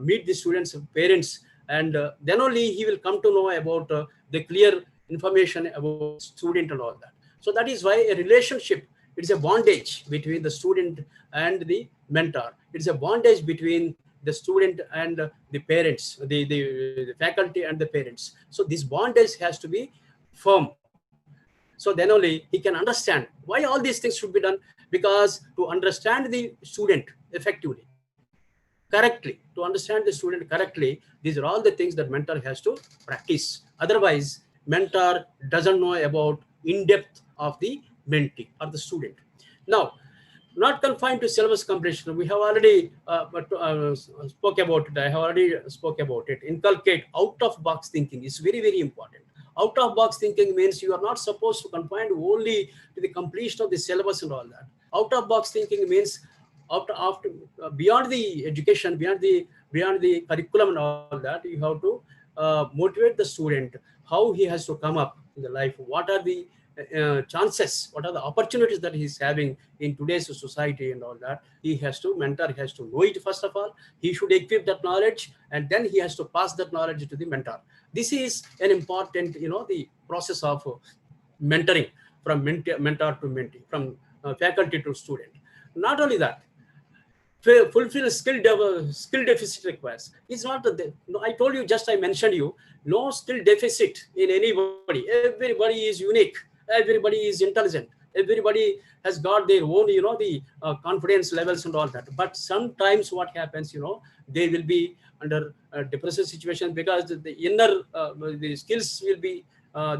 meet the students' parents, and then only he will come to know about the clear information about student and all that. So that is why a relationship, it's a bondage between the student and the mentor. It's a bondage between the student and the parents, the faculty and the parents. So this bondage has to be firm. So then only he can understand why all these things should be done, because to understand the student effectively, correctly, to understand the student correctly, these are all the things that mentor has to practice. Otherwise, mentor doesn't know about in-depth of the mentee or the student. Now, not confined to syllabus completion, we have already spoke about it. I have already spoke about it. Inculcate out-of-box thinking is very, very important. Out-of-box thinking means you are not supposed to confine only to the completion of the syllabus and all that. Out-of-box thinking means beyond the education, beyond the curriculum and all that, you have to motivate the student how he has to come up in the life. What are the chances, what are the opportunities that he's having in today's society and all that. Mentor has to know it first of all. He should equip that knowledge, and then he has to pass that knowledge to the mentor. This is an important, the process of mentoring from mentor to mentee, from faculty to student. Not only that, fulfill skill deficit requires. It's not I told you, I mentioned you, no skill deficit in anybody. Everybody is unique. Everybody is intelligent. Everybody has got their own, the confidence levels and all that. But sometimes what happens, they will be under a depressive situation because the inner the skills will be,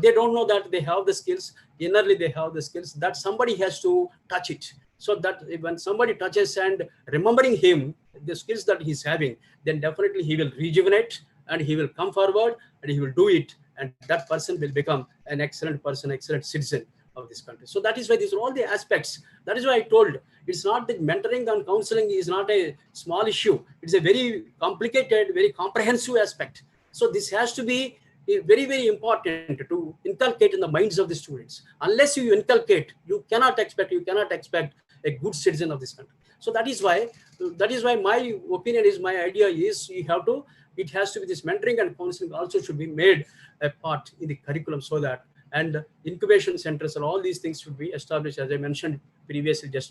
they don't know that they have the skills. Innerly they have the skills, that somebody has to touch it. So that when somebody touches and remembering him, the skills that he's having, then definitely he will rejuvenate and he will come forward and he will do it. And that person will become an excellent person, excellent citizen of this country. So that is why these are all the aspects. That is why I told, it's not that mentoring and counseling is not a small issue. It's a very complicated, very comprehensive aspect. So this has to be very, very important to inculcate in the minds of the students. Unless you inculcate, you cannot expect a good citizen of this country. So that is why my opinion is, my idea is, it has to be this mentoring and counseling also should be made a part in the curriculum, so that, and incubation centers and all these things should be established, as I mentioned previously, then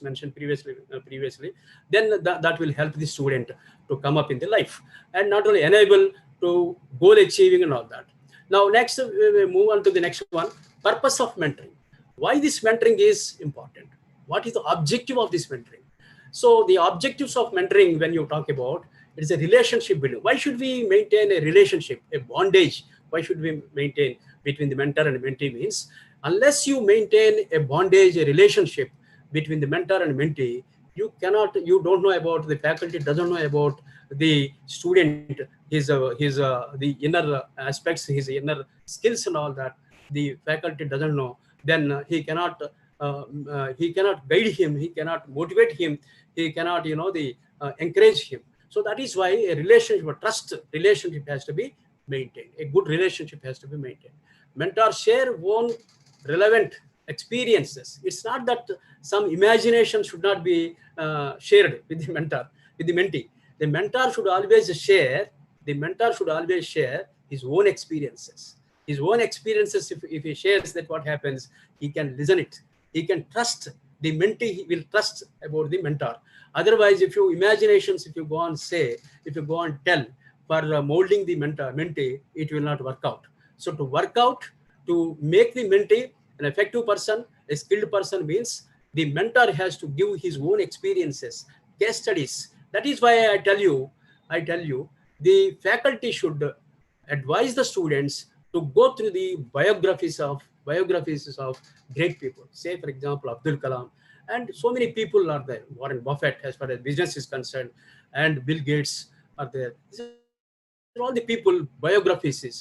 that will help the student to come up in the life and not only enable to goal achieving and all that. Now, next, we move on to the next one, purpose of mentoring. Why this mentoring is important? What is the objective of this mentoring? So the objectives of mentoring, when you talk about, it is a relationship building. Why should we maintain a relationship, a bondage? Why should we maintain between the mentor and mentee? Means, unless you maintain a bondage, a relationship between the mentor and mentee, you don't know about, the faculty doesn't know about the student, the inner aspects, his inner skills and all that. The faculty doesn't know, then he cannot guide him, he cannot motivate him, he cannot encourage him. So that is why a relationship, a trust relationship has to be maintained. A good relationship has to be maintained. Mentors share own relevant experiences. It's not that some imagination should not be shared with the mentor, with the mentee. The mentor should always share his own experiences. His own experiences, if he shares that, what happens, he can listen it. He can trust the mentee, he will trust about the mentor. Otherwise, if you go on tell for molding the mentee, it will not work out. So to work out, to make the mentee an effective person, a skilled person, means the mentor has to give his own experiences, case studies. That is why I tell you, the faculty should advise the students to go through the biographies of biographies of great people. Say, for example, Abdul Kalam, and so many people are there. Warren Buffett, as far as business is concerned, and Bill Gates are there. These are all the people. Biographies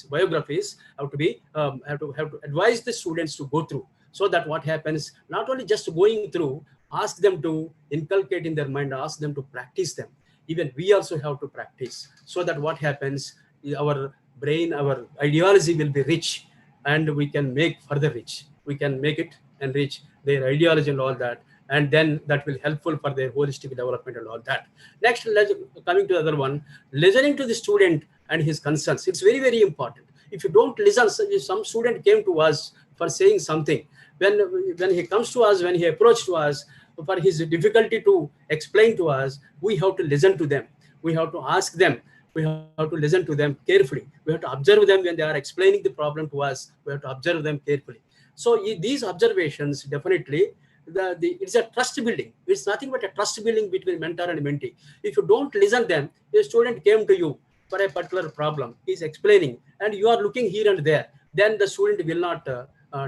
have to be have to advise the students to go through, so that what happens, not only just going through, ask them to inculcate in their mind, ask them to practice them. Even we also have to practice, so that what happens, our brain, our ideology will be rich, and we can make further rich. We can make it and reach their ideology and all that, and then that will helpful for their holistic development and all that. Next, coming to the other one, listening to the student and his concerns. It's very, very important. If you don't listen, some student came to us for saying something. When he comes to us, when he approached to us for his difficulty to explain to us, we have to listen to them. We have to ask them. We have to listen to them carefully. We have to observe them when they are explaining the problem to us. We have to observe them carefully. So these observations definitely, it's a trust building. It's nothing but a trust building between mentor and mentee. If you don't listen them, a student came to you for a particular problem, he's explaining, and you are looking here and there, then the student will not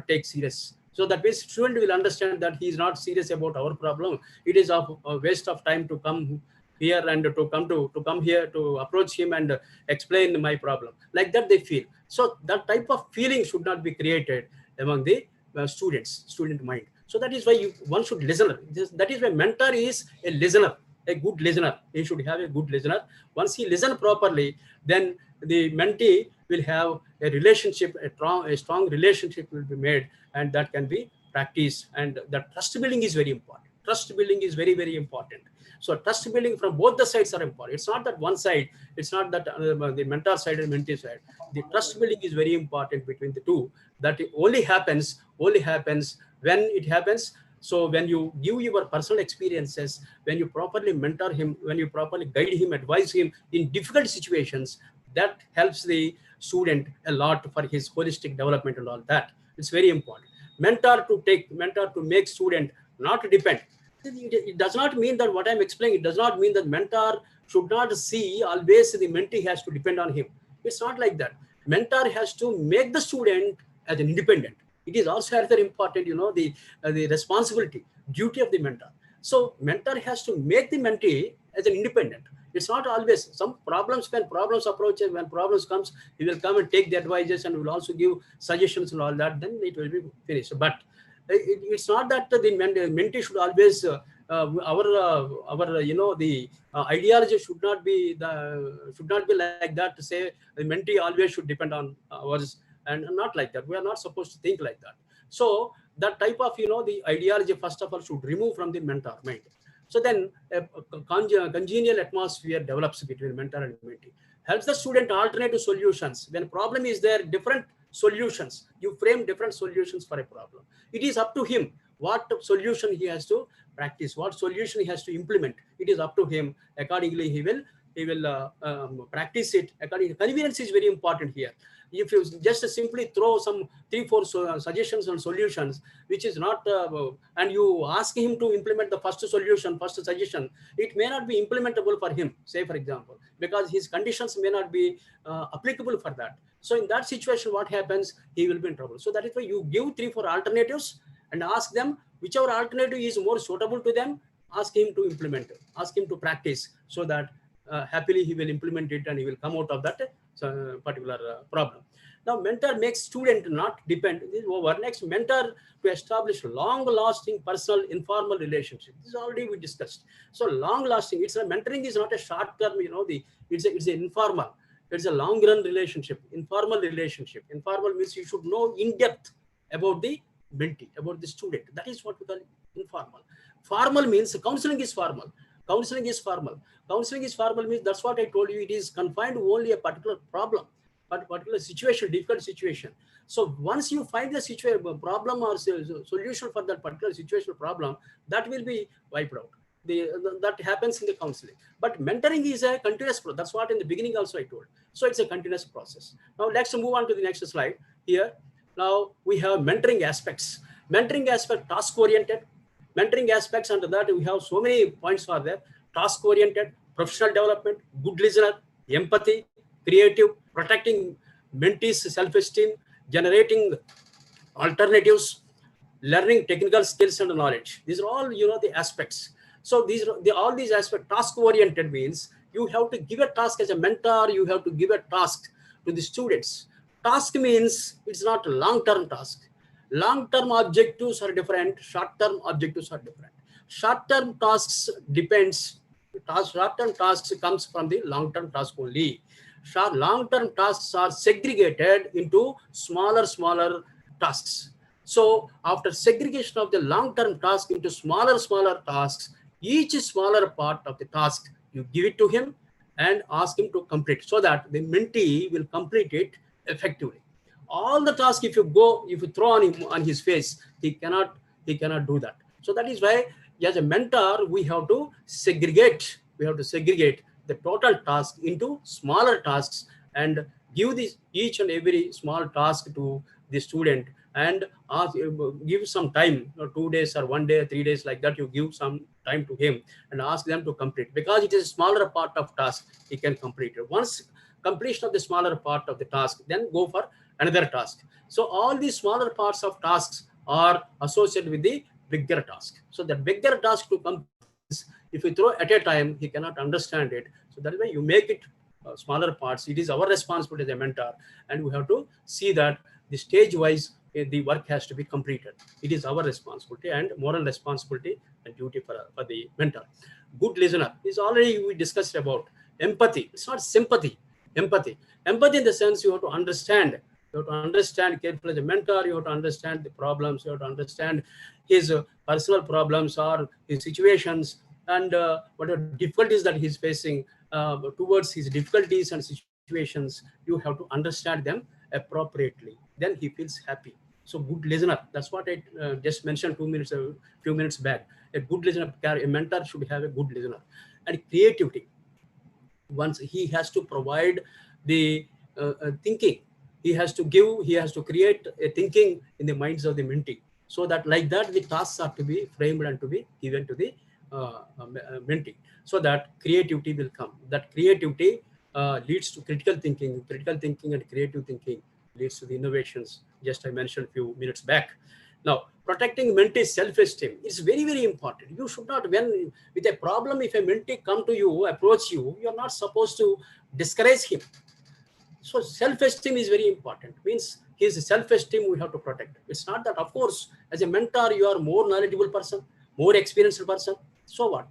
take serious. So that means student will understand that he is not serious about our problem. It is a waste of time to come here and to come here to approach him and explain my problem. Like that they feel. So that type of feeling should not be created among the student mind. So that is why one should listen. That is why mentor is a listener, a good listener. He should have a good listener. Once he listens properly, then the mentee will have a relationship, a strong relationship will be made, and that can be practiced. And the trust building is very important. Trust building is very, very important. So trust building from both the sides are important. It's not that one side, it's not that the mentor side and mentee side. The trust building is very important between the two. That only happens when it happens. So when you give your personal experiences, when you properly mentor him, when you properly guide him, advise him in difficult situations, that helps the student a lot for his holistic development and all that. It's very important. Mentor to make student not depend. It does not mean that what I'm explaining, it does not mean that mentor should not see always the mentee has to depend on him. It's not like that. Mentor has to make the student as an independent. It is also another important, the responsibility, duty of the mentor. So mentor has to make the mentee as an independent. It's not always some problems. When problems comes, he will come and take the advices and will also give suggestions and all that. Then it will be finished. But it's not that the mentee should always the ideology should not be like that to say the mentee always should depend on ours, and not like that. We are not supposed to think like that. So that type of the ideology first of all should remove from the mentor mind. So then a congenial atmosphere develops between mentor and mentee. Helps the student alternative solutions. When a problem is there, different solutions. You frame different solutions for a problem. It is up to him what solution he has to practice, what solution he has to implement. It is up to him. Accordingly, he will practice it. Convenience is very important here. If you just simply throw some 3-4 suggestions and solutions, which is not, and you ask him to implement the first suggestion, it may not be implementable for him, say for example, because his conditions may not be applicable for that. So in that situation, what happens? He will be in trouble. So that is why you give 3-4 alternatives and ask them whichever alternative is more suitable to them, ask him to implement it, ask him to practice, so that happily he will implement it and he will come out of that particular problem. Now, mentor makes student not depend. This is over. Next, mentor to establish long-lasting personal informal relationship. This is already we discussed. So long-lasting. Mentoring is not a short-term. It's an informal. It's a long-run relationship. Informal relationship. Informal means you should know in depth about the mentee, about the student. That is what we call informal. Formal means counseling is formal. Counseling is formal. Counseling is formal means that's what I told you. It is confined to only a particular problem, but particular situation, difficult situation. So once you find the situation, problem or solution for that particular situation problem, that will be wiped out. That happens in the counseling. But mentoring is a continuous process. That's what in the beginning also I told. So it's a continuous process. Now let's move on to the next slide here. Now we have mentoring aspects. Mentoring aspect, task-oriented. Mentoring aspects, under that we have so many points for there. Task-oriented, professional development, good listener, empathy, creative, protecting mentees' self-esteem, generating alternatives, learning technical skills and knowledge. These are all, the aspects. So all these aspects, task oriented means you have to give a task as a mentor. You have to give a task to the students. Task means it's not a long-term task. Long-term objectives are different. Short-term objectives are different. Short-term tasks depends. Short-term tasks comes from the long-term task only. Long-term tasks are segregated into smaller tasks. So after segregation of the long-term task into smaller tasks, each smaller part of the task, you give it to him and ask him to complete so that the mentee will complete it effectively. All the tasks, if you throw on his face, he cannot do that. So that is why, as a mentor, we have to segregate the total task into smaller tasks and give each and every small task to the student and give some time, 2 days or 1 day, 3 days, like that. You give some time to him and ask them to complete, because it is a smaller part of task. He can complete it. Once completion of the smaller part of the task, then go for another task. So all these smaller parts of tasks are associated with the bigger task. So the bigger task to complete, if you throw at a time, he cannot understand it. So that is why you make it smaller parts. It is our responsibility as a mentor, and we have to see that the stage wise the work has to be completed. It is our responsibility and moral responsibility and duty for the mentor. Good listener is already we discussed about. Empathy. It's not sympathy. Empathy in the sense you have to understand. You have to understand carefully as a mentor. You have to understand the problems. You have to understand his personal problems or his situations and what are difficulties that he's facing. Towards his difficulties and situations, you have to understand them appropriately. Then he feels happy. So good listener. That's what I just mentioned few minutes back. A good listener, a mentor should have a good listener. And creativity. Once he has to provide the thinking, he has to create a thinking in the minds of the mentee, so that like that the tasks are to be framed and to be given to the mentee, so that creativity will come. That creativity leads to critical thinking and creative thinking leads to the innovations just I mentioned a few minutes back. Now, protecting mentee's self-esteem is very, very important. You should not, when with a problem, if a mentee come to you, approach you, you are not supposed to discourage him. So self-esteem is very important. Means his self-esteem we have to protect. It's not that, of course, as a mentor, you are more knowledgeable person, more experienced person. So what?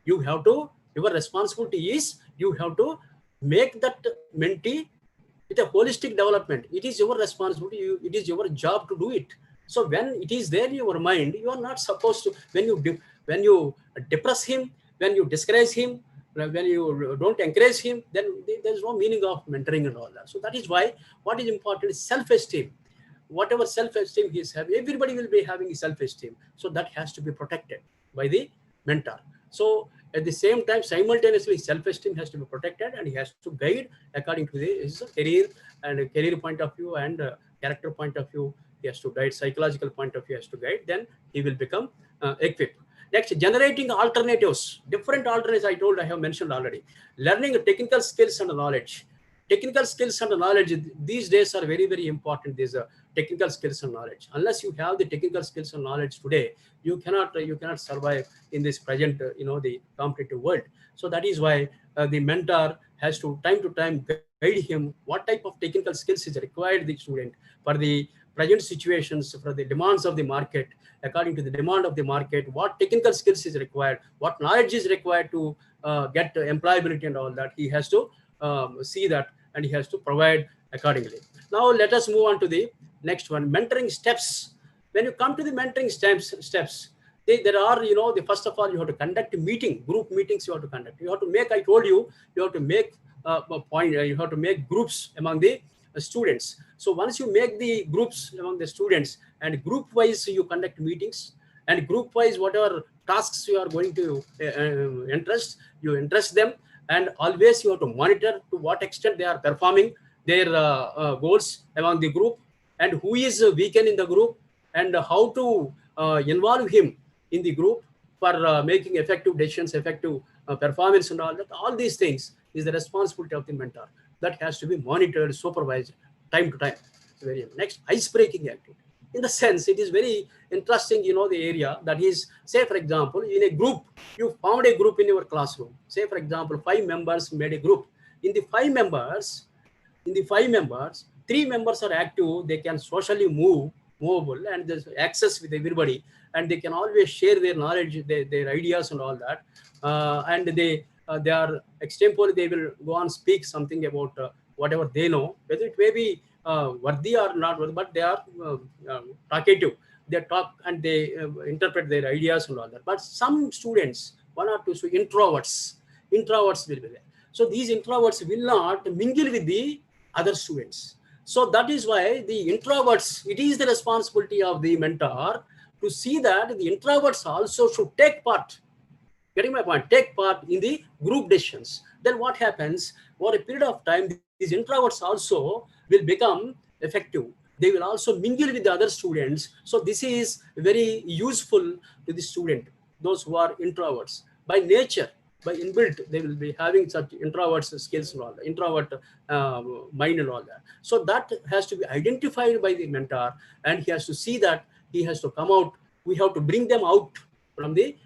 You have to, your responsibility is, you have to make that mentee with a holistic development. It is your responsibility. It is your job to do it. So when it is there in your mind, you are not supposed to, when you depress him, when you discourage him, when you don't encourage him, then there is no meaning of mentoring and all that. So that is why what is important is self-esteem. Whatever self-esteem he is having, everybody will be having self-esteem. So that has to be protected by the mentor. So at the same time, simultaneously, self-esteem has to be protected, and he has to guide according to his career and career point of view and character point of view. He has to guide, psychological point of view has to guide, then he will become equipped. Next, generating alternatives, different alternatives I have mentioned already. Learning technical skills and knowledge. Technical skills and knowledge these days are very, very important. These technical skills and knowledge. Unless you have the technical skills and knowledge today, you cannot survive in this present, the competitive world. So that is why the mentor has to time guide him what type of technical skills is required the student for the present situations, for the demands of the market. According to the demand of the market, what technical skills is required, what knowledge is required to get employability and all that. He has to see that, and he has to provide accordingly. Now let us move on to the next one, mentoring steps. When you come to the mentoring steps, there are, first of all, you have to conduct group meetings you have to conduct. You have to make, I told you, you have to make a point, you have to make groups among the students. So once you make the groups among the students and group wise you conduct meetings, and group wise whatever tasks you are going to you interest them, and always you have to monitor to what extent they are performing their goals among the group, and who is weakened in the group, and how to involve him in the group for making effective decisions, effective performance and all that. All these things is the responsibility of the mentor. That has to be monitored, supervised time to time. Next, ice breaking activity. in the sense it is very interesting, the area that is, say for example, in a group, you found a group in your classroom. Say for example, 5 members made a group. In the 5 members, 3 members are active. They can socially movable, and there's access with everybody, and they can always share their knowledge, their ideas and all that. And they are extempore, they will go on speak something about whatever they know, whether it may be worthy or not worthy, but they are talkative. They talk and they interpret their ideas and all that. But some students, 1 or 2 introverts will be there. So these introverts will not mingle with the other students. So that is why the introverts, it is the responsibility of the mentor to see that the introverts also should take part. Getting my point? Take part in the group decisions. Then what happens? For a period of time, these introverts also will become effective. They will also mingle with the other students. So this is very useful to the student, those who are introverts. By nature, by inbuilt, they will be having such introvert skills and all that, introvert mind and all that. So that has to be identified by the mentor, and he has to see that he has to come out. We have to bring them out from the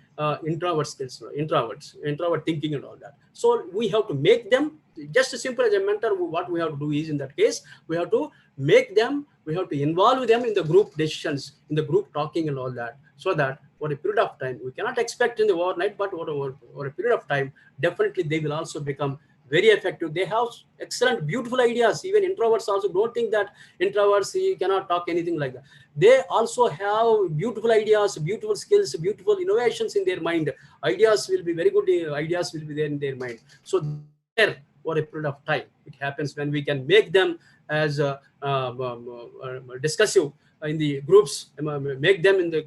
introvert skills, introvert thinking and all that. So we have to make them, just as simple as a mentor, what we have to do is, in that case, we have to make them, we have to involve them in the group decisions, in the group talking and all that, so that for a period of time, we cannot expect in the overnight, but over a period of time, definitely they will also become very effective. They have excellent, beautiful ideas. Even introverts also don't think that introverts, he cannot talk anything like that. They also have beautiful ideas, beautiful skills, beautiful innovations in their mind. Ideas will be very good. Ideas will be there in their mind. So there, for a period of time, it happens when we can make them as discussive in the groups, make them in the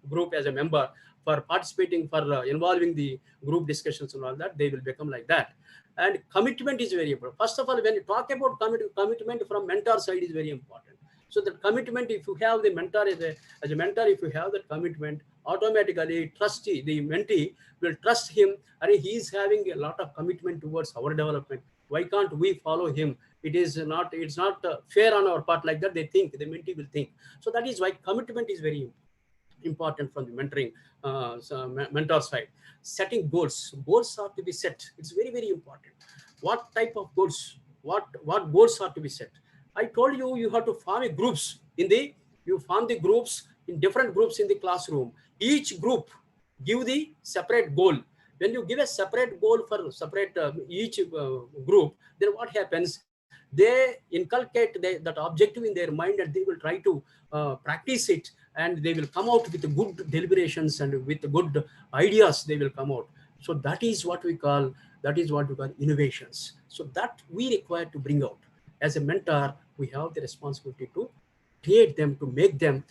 group as a member for participating, for involving the group discussions and all that. They will become like that. And commitment is very important. First of all, when you talk about commitment from mentor side is very important. So the commitment, if you have the mentor as a mentor, if you have that commitment, automatically the mentee will trust him, and he is having a lot of commitment towards our development. Why can't we follow him? It's not fair on our part, like that they think, the mentee will think. So that is why commitment is very important from the mentoring mentor side. Setting goals are to be set. It's very, very important. What type of goals, what goals are to be set? I told you, you have to form groups you form the groups in different groups in the classroom. Each group give the separate goal. When you give a separate goal for separate each group, then what happens? They inculcate that objective in their mind, and they will try to practice it, and they will come out with good deliberations and with good ideas. They will come out. So that is what we call innovations. So that we require to bring out. As a mentor, we have the responsibility to create them, to make them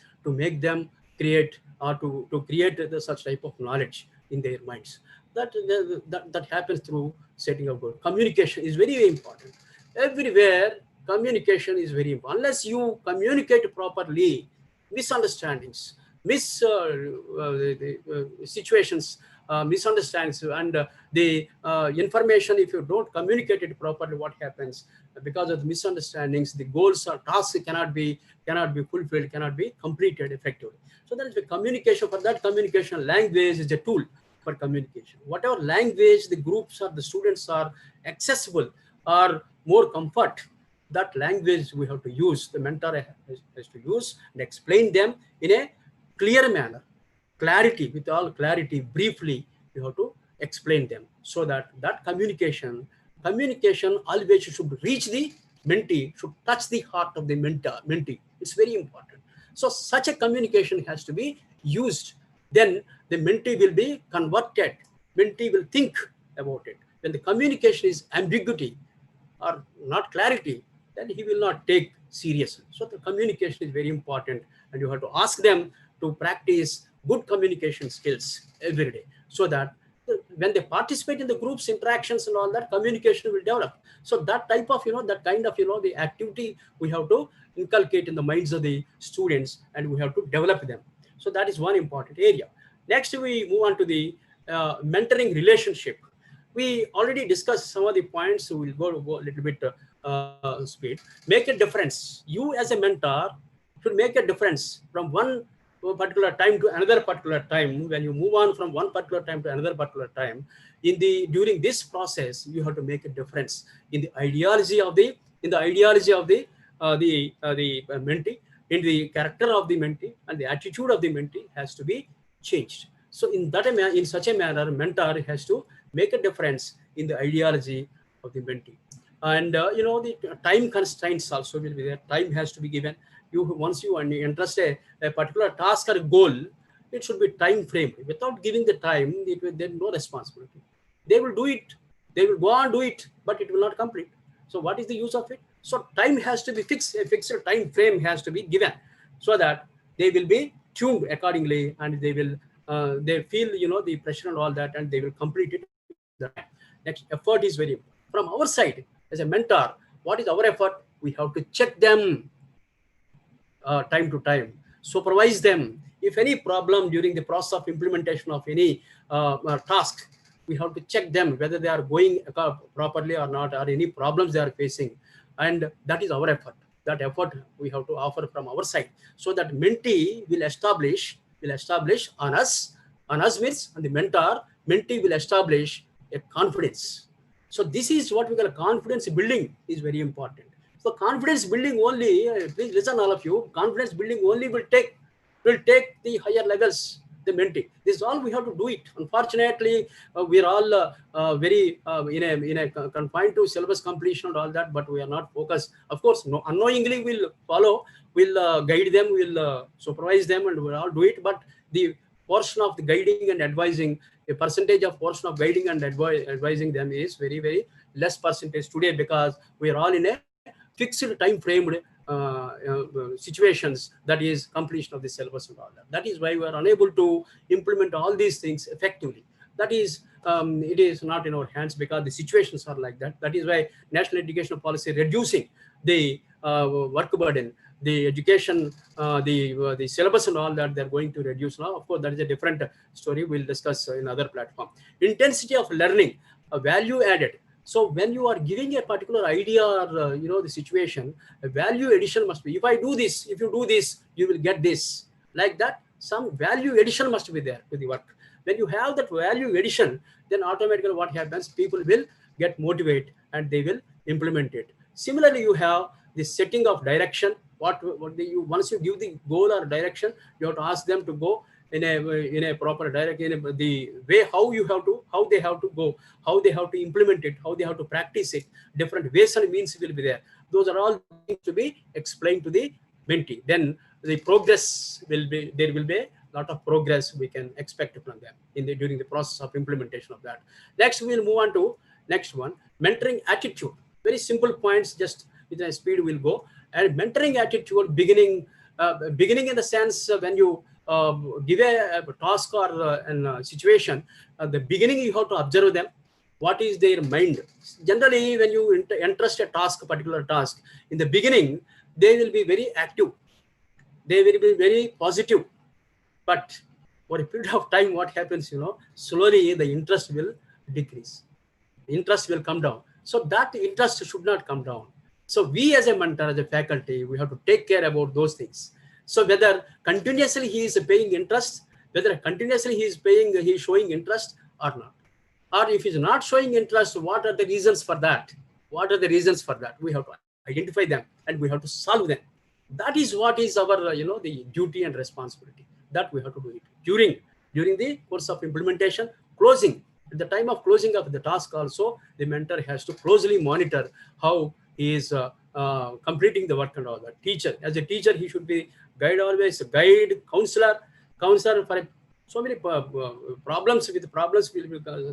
create, or to create such type of knowledge in their minds. That happens through setting up goals. Communication is very, very important. Everywhere, communication is very important. Unless you communicate properly, misunderstandings, situations, misunderstandings, and the information, if you don't communicate it properly, what happens? Because of the misunderstandings, the goals or tasks cannot be fulfilled, cannot be completed effectively. So that is the communication. For that, communication language is a tool for communication. Whatever language the groups or the students are accessible or more comfort, that language we have to use, the mentor has to use and explain them in a clear manner, with all clarity, briefly, you have to explain them, so that communication always should reach the mentee, should touch the heart of the mentee. It's very important. So such a communication has to be used. Then the mentee will be converted. Mentee will think about it. When the communication is ambiguity or not clarity, then he will not take seriously. So the communication is very important, and you have to ask them to practice good communication skills every day, so that when they participate in the groups interactions and all that, communication will develop. So that type of that kind of the activity we have to inculcate in the minds of the students, and we have to develop them. So that is one important area. Next, we move on to the mentoring relationship. We already discussed some of the points, so we'll go a little bit speed. Make a difference. You as a mentor, should make a difference from one particular time to another particular time. When you move on from one particular time to another particular time, during this process, you have to make a difference in the ideology of the mentee, in the character of the mentee, and the attitude of the mentee has to be changed. So in such a manner, mentor has to make a difference in the ideology of the mentee. And the time constraints also will be there. Time has to be given. Once you entrust a particular task or goal, it should be time framed. Without giving the time, there's no responsibility. They will do it. They will go on do it, but it will not complete. So what is the use of it? So time has to be fixed. A fixed time frame has to be given, so that they will be tuned accordingly, and they will they feel the pressure and all that, and they will complete it. Next, effort is very important. From our side as a mentor, what is our effort? We have to check them time to time, supervise them. If any problem during the process of implementation of any task, we have to check them whether they are going properly or not, or any problems they are facing. And that is our effort. That effort we have to offer from our side, so that mentee will establish on us means, and the mentee will establish a confidence. So this is what we call confidence building is very important. So confidence building only, please listen all of you, confidence building only will take the higher levels, the mentee. This is all we have to do it. Unfortunately, we are all very in a confined to syllabus completion and all that, but we are not focused. Of course, unknowingly we'll follow, we'll guide them, we'll supervise them, and we'll all do it. But the portion of the guiding and advising, a percentage of portion of guiding and advising them is very, very less percentage today, because we are all in a fixed time framed situations, that is completion of the syllabus and all that. That is why we are unable to implement all these things effectively. That is, it is not in our hands, because the situations are like that. That is why national education policy reducing the work burden, the education, the syllabus and all that, they're going to reduce now. Of course, that is a different story. We'll discuss in other platform. Intensity of learning, value added. So when you are giving a particular idea or the situation, a value addition must be. If I do this, if you do this, you will get this. Like that, some value addition must be there to the work. When you have that value addition, then automatically what happens? People will get motivated and they will implement it. Similarly, you have the setting of direction. Once you give the goal or direction, you have to ask them to go in a proper direction, the way how they have to go, how they have to implement it, how they have to practice it. Different ways and means will be there. Those are all things to be explained to the mentee. Then the progress will be, there will be a lot of progress we can expect from them during the process of implementation of that. Next, we will move on to next one, mentoring attitude. Very simple points, just with a speed we'll go. And mentoring attitude, beginning in the sense when you give a task or a situation, the beginning you have to observe them. What is their mind? Generally, when you entrust a task, a particular task, in the beginning, they will be very active. They will be very positive. But for a period of time, what happens, slowly the interest will decrease. Interest will come down. So that interest should not come down. So we as a mentor, as a faculty, we have to take care about those things. So whether continuously he is paying interest, whether continuously he is showing interest or not. Or if he is not showing interest, what are the reasons for that? What are the reasons for that? We have to identify them and we have to solve them. That is what is our, the duty and responsibility. That we have to do it. During the course of implementation, closing, at the time of closing of the task also, the mentor has to closely monitor how he is completing the work and all that. Teacher, as a teacher, he should be always guide, counselor for so many problems.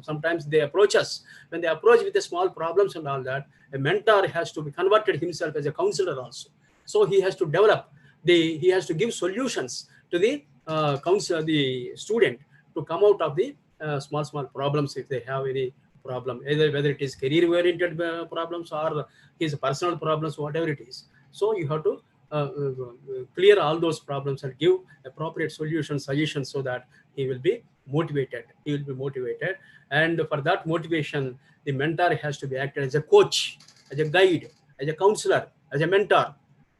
Sometimes they approach us. When they approach with the small problems and all that, a mentor has to be converted himself as a counselor also. So he has to develop, he has to give solutions to the the student to come out of the small problems if they have any problem, whether it is career-oriented problems or his personal problems, whatever it is. So you have to clear all those problems and give appropriate solutions, suggestions, so that he will be motivated. And for that motivation, the mentor has to be acted as a coach, as a guide, as a counselor, as a mentor,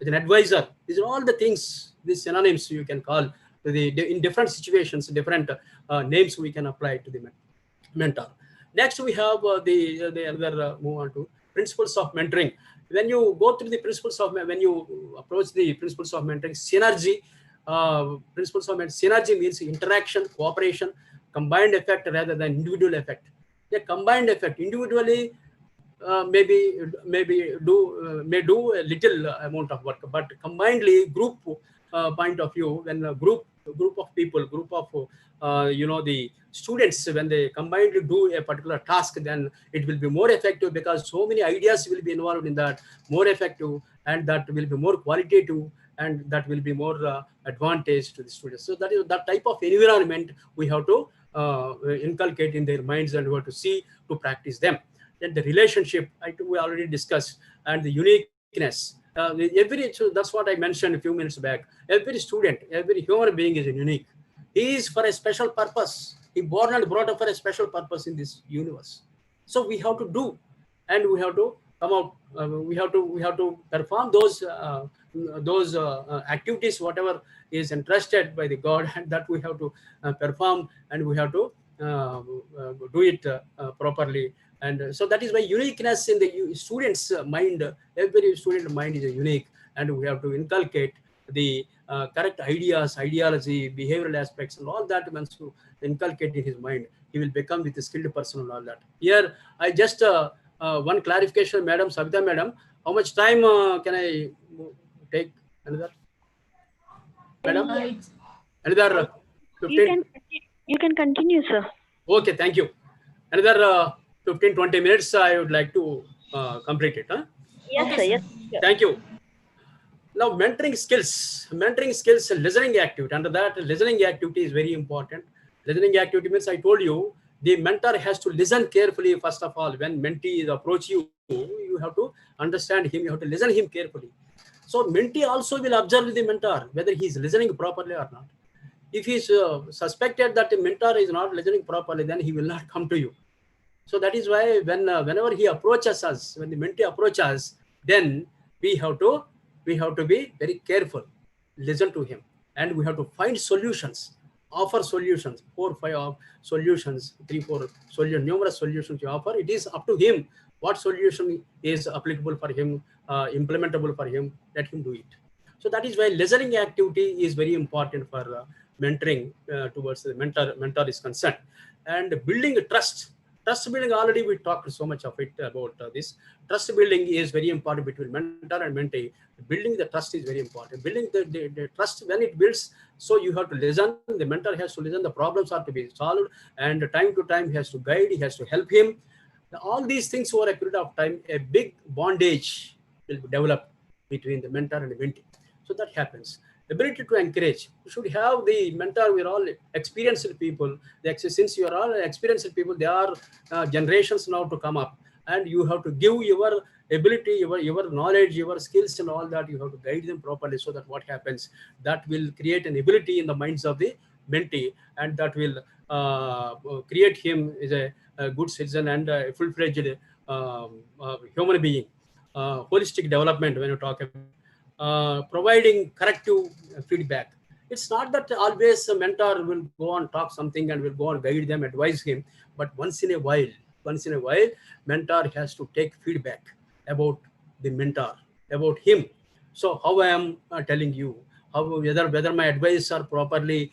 with an advisor. These are all the things, these synonyms you can call to in different situations, different names we can apply to the mentor. Next, we have the other move on to principles of mentoring. When you go through the principles of, when you approach the principles of mentoring, synergy, principles of mentoring, synergy means interaction, cooperation, combined effect rather than individual effect. The combined effect, individually may do a little amount of work, but combinedly group point of view, when a group of people, group of the students, when they combinedly do a particular task, then it will be more effective, because so many ideas will be involved in that, more effective, and that will be more qualitative, and that will be more advantage to the students. So that is that type of environment we have to inculcate in their minds, and we have to see to practice them. Then the relationship, we already discussed, and the uniqueness. So that's what I mentioned a few minutes back. Every student, every human being is unique. He is for a special purpose. He born and brought up for a special purpose in this universe. So we have to do, and we have to come out. We have to perform those activities, whatever is entrusted by the God, and that we have to perform, and we have to do it properly. And so that is why uniqueness in the student's mind, every student mind is unique, and we have to inculcate the correct ideas, ideology, behavioral aspects, and all that once to inculcate in his mind, he will become with a skilled person and all that. Here, I just one clarification, Madam Savita, Madam, how much time can I take? Another, Madam, another 15. You can continue, sir. Okay, thank you. Another 15-20 minutes, I would like to complete it. Huh? Yes, Okay, sir. Yes. sir. Thank you. Now, mentoring skills, listening activity. Under that, listening activity is very important. Listening activity means, I told you, the mentor has to listen carefully. First of all, when mentee approach you, you have to understand him. You have to listen him carefully. So mentee also will observe the mentor, whether he is listening properly or not. If he is suspected that the mentor is not listening properly, then he will not come to you. So that is why whenever he approaches us, when the mentee approaches us, then we have to be very careful, listen to him, and we have to find solutions, offer solutions, 4, 5 solutions, 3, 4 solutions, numerous solutions you offer. It is up to him what solution is applicable for him, implementable for him. Let him do it. So that is why listening activity is very important for mentoring towards the mentor is concerned. And building trust. Trust building, already we talked so much of it about this. Trust building is very important between mentor and mentee. Building the trust is very important. Building the trust, when it builds, so you have to listen. The mentor has to listen. The problems are to be solved, and time to time he has to guide. He has to help him. All these things over a period of time, a big bondage will develop between the mentor and the mentee. So that happens. Ability to encourage. You should have the mentor. We're all experienced people. Since you are all experienced people, there are generations now to come up, and you have to give your ability, your knowledge, your skills, and all that. You have to guide them properly, so that what happens, that will create an ability in the minds of the mentee, and that will create him as a good citizen and a full-fledged human being. Holistic development, when you talk about providing corrective feedback. It's not that always a mentor will go and talk something and will go and guide them, advise him, but once in a while, mentor has to take feedback about the mentor, about him. So how I am telling you, whether my advice are properly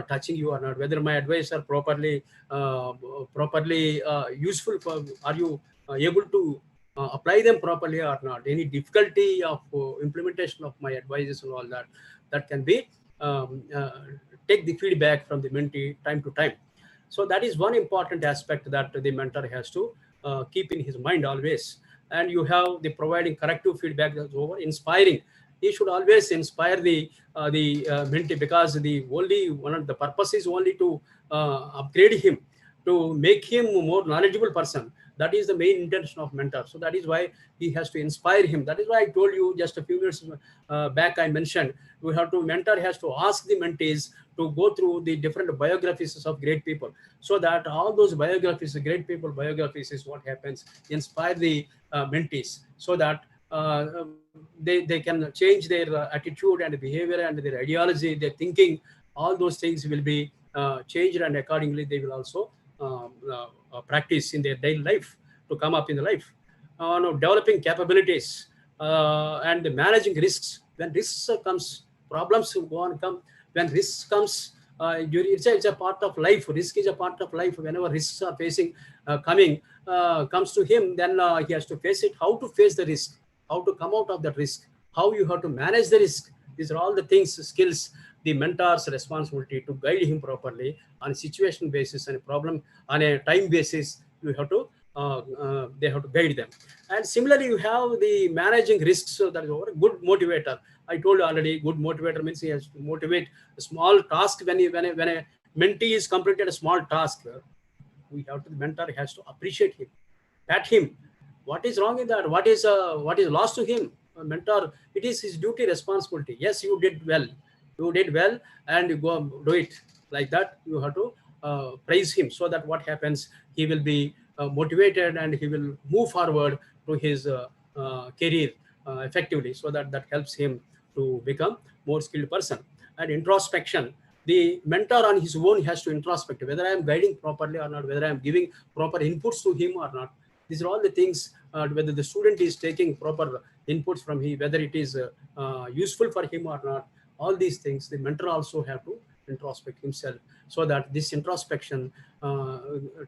touching you or not, whether my advice are properly useful for, are you able to apply them properly or not, any difficulty of implementation of my advices and all that can be take the feedback from the mentee time to time. So that is one important aspect that the mentor has to keep in his mind always. And you have the providing corrective feedback, that's over. Inspiring, he should always inspire the mentee, because the purpose is only to upgrade him, to make him a more knowledgeable person. That is the main intention of mentor. So that is why he has to inspire him. That is why I told you just a few minutes back, I mentioned mentor has to ask the mentees to go through the different biographies of great people, so that all those biographies, great people biographies, is what happens, inspire the mentees, so that they can change their attitude and behavior and their ideology, their thinking. All those things will be changed, and accordingly they will also practice in their daily life to come up in the life. No, developing capabilities and managing risks. When risks comes, problems go on come. When risks comes, it's a part of life. Risk is a part of life. Whenever risks are facing, comes to him, then he has to face it. How to face the risk, how to come out of that risk, how you have to manage the risk. These are all the things, skills, the mentor's responsibility to guide him properly on a situation basis and a problem on a time basis. You have to they have to guide them. And similarly, you have the managing risks. So that is a good motivator. I told you already, good motivator means he has to motivate a small task. When a mentee is completed a small task, we have to, the mentor has to appreciate him, pat him. What is wrong in that? What is lost to him? A mentor, it is his duty, responsibility. Yes, you did well. You did well, and you go do it like that. You have to praise him, so that what happens, he will be motivated and he will move forward to his career effectively, so that helps him to become more skilled person. And introspection, the mentor on his own has to introspect whether I am guiding properly or not, whether I am giving proper inputs to him or not. These are all the things, whether the student is taking proper inputs from him, whether it is useful for him or not. All these things, the mentor also have to introspect himself, so that this introspection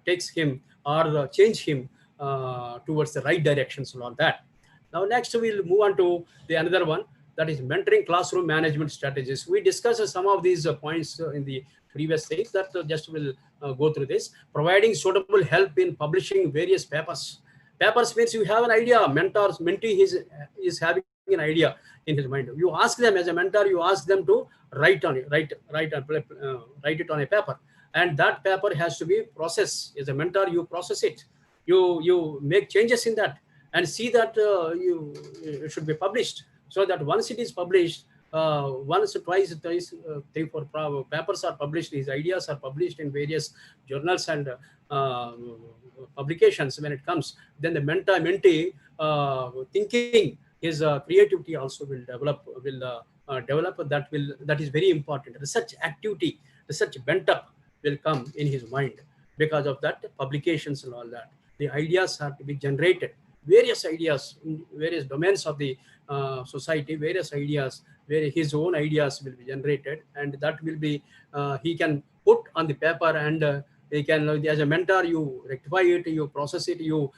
takes him or change him towards the right directions and all that. Now, next we'll move on to the another one, that is mentoring classroom management strategies. We discussed some of these points in the previous things, that just will go through this. Providing suitable help in publishing various papers. Papers means you have an idea, mentee is having an idea in his mind. You ask them as a mentor, you ask them to write it on a paper, and that paper has to be processed. As a mentor, you process it, you make changes in that, and see that it should be published, so that once it is published, once, twice, thrice, 3, 4 papers are published, these ideas are published in various journals and publications. When it comes, then the mentee thinking, his creativity also will develop. That is very important. Research activity, research bent up will come in his mind because of that publications and all that. The ideas have to be generated, various ideas in various domains of the society, various ideas where his own ideas will be generated, and that will be he can put on the paper, and he can, as a mentor, you rectify it, you process it, you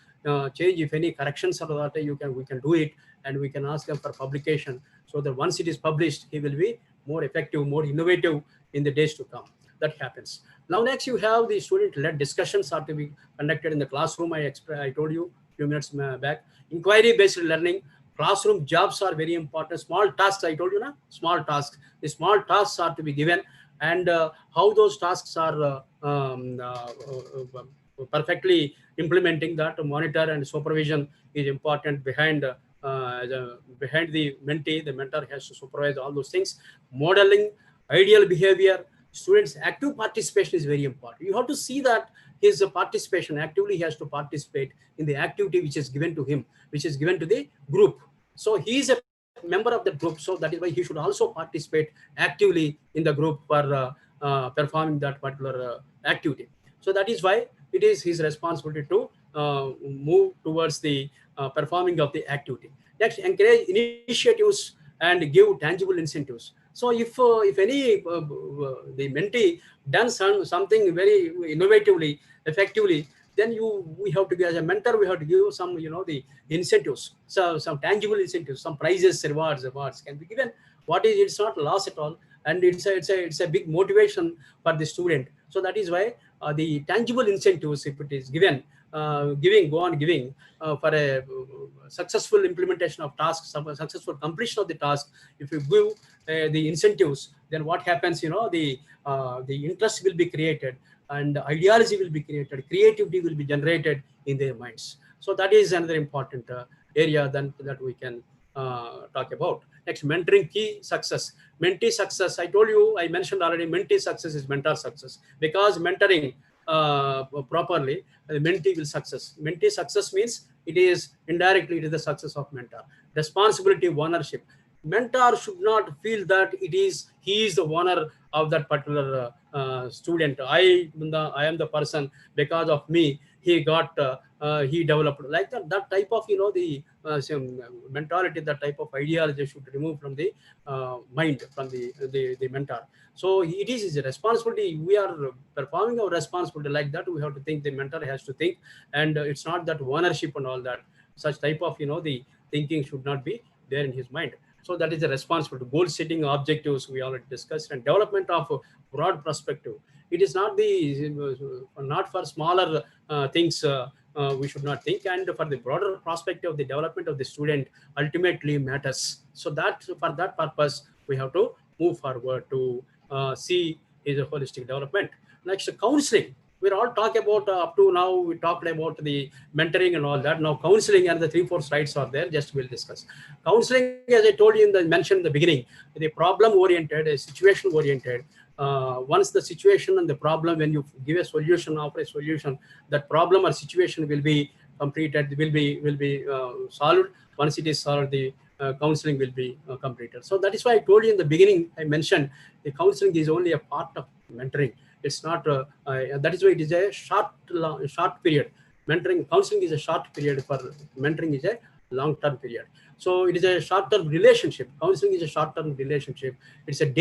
change if any corrections are that, we can do it, and we can ask them for publication, so that once it is published, he will be more effective, more innovative in the days to come. That happens. Now, next you have the student-led discussions are to be conducted in the classroom. I told you a few minutes back. Inquiry-based learning, classroom jobs are very important. Small tasks, I told you now, small tasks. The small tasks are to be given, and how those tasks are perfectly implementing that, monitor and supervision is important. Behind the mentee, the mentor has to supervise all those things. Modeling ideal behavior, students' active participation is very important. You have to see that his participation, actively he has to participate in the activity which is given to him, which is given to the group. So he is a member of the group, so that is why he should also participate actively in the group for performing that particular activity. So that is why it is his responsibility to move towards the performing of the activity. Next, encourage initiatives and give tangible incentives. So if any the mentee done something very innovatively, effectively, then we have to give, as a mentor, we have to give some, the incentives, so some tangible incentives, some prizes, rewards can be given. It's not loss at all, and it's a big motivation for the student. So that is why the tangible incentives, if it is given, giving for a successful implementation of tasks, successful completion of the task. If you give the incentives, then what happens? The interest will be created, and ideology will be created, creativity will be generated in their minds. So that is another important area that we can talk about. Next, mentoring key success. Mentee success, I told you, I mentioned already, mentee success is mentor success, because mentoring properly, the mentee will success. Mentee success means it is indirectly it is the success of mentor. Responsibility, ownership. Mentor should not feel that he is the owner of that particular student. I am the person, because of me he got he developed like that. That type of the mentality, that type of ideology should remove from the mind, from the mentor. So it is his responsibility. We are performing our responsibility like that. We have to think, the mentor has to think, and it's not that ownership and all that. Such type of the thinking should not be there in his mind. So that is the responsibility. Goal setting, objectives we already discussed, and development of a broad perspective. It is not not for smaller things. We should not think, and for the broader perspective, the development of the student ultimately matters. So that for that purpose, we have to move forward to see is a holistic development. Next, counseling. We're all talking about up to now. We talked about the mentoring and all that. Now, counseling and the 3-4 slides are there. Just we'll discuss. Counseling, as I told you mentioned in the beginning, the problem oriented, situation oriented. Once the situation and the problem, when you give a solution, offer a solution, that problem or situation will be completed, will be solved. Once it is solved, the counseling will be completed. So that is why I told you in the beginning, I mentioned the counseling is only a part of mentoring. It's not that is why it is a short period. Mentoring, counseling is a short period, for mentoring is a long-term period. So it is a short-term relationship. Counseling is a short-term relationship. It's a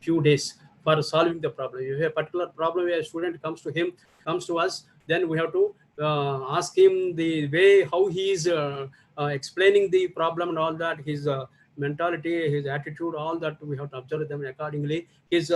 few days for solving the problem. If you have a particular problem where a student comes to us, then we have to ask him the way how he is explaining the problem and all that, his mentality, his attitude, all that we have to observe them accordingly. His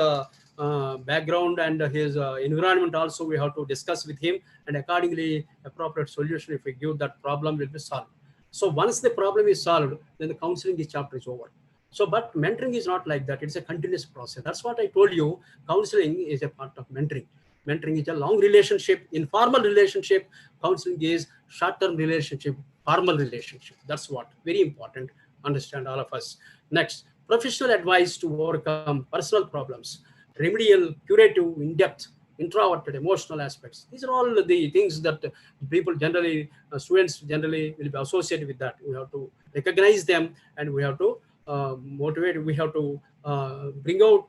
background and his environment also we have to discuss with him, and accordingly appropriate solution, if we give, that problem will be solved. So once the problem is solved, then the counseling chapter is over. So, but mentoring is not like that. It's a continuous process. That's what I told you. Counseling is a part of mentoring. Mentoring is a long relationship, informal relationship. Counseling is short-term relationship, formal relationship. That's what very important. Understand, all of us. Next, professional advice to overcome personal problems, remedial, curative, in-depth, introverted, emotional aspects. These are all the things that people generally, students generally will be associated with that. We have to recognize them, and we have to motivate. We have to bring out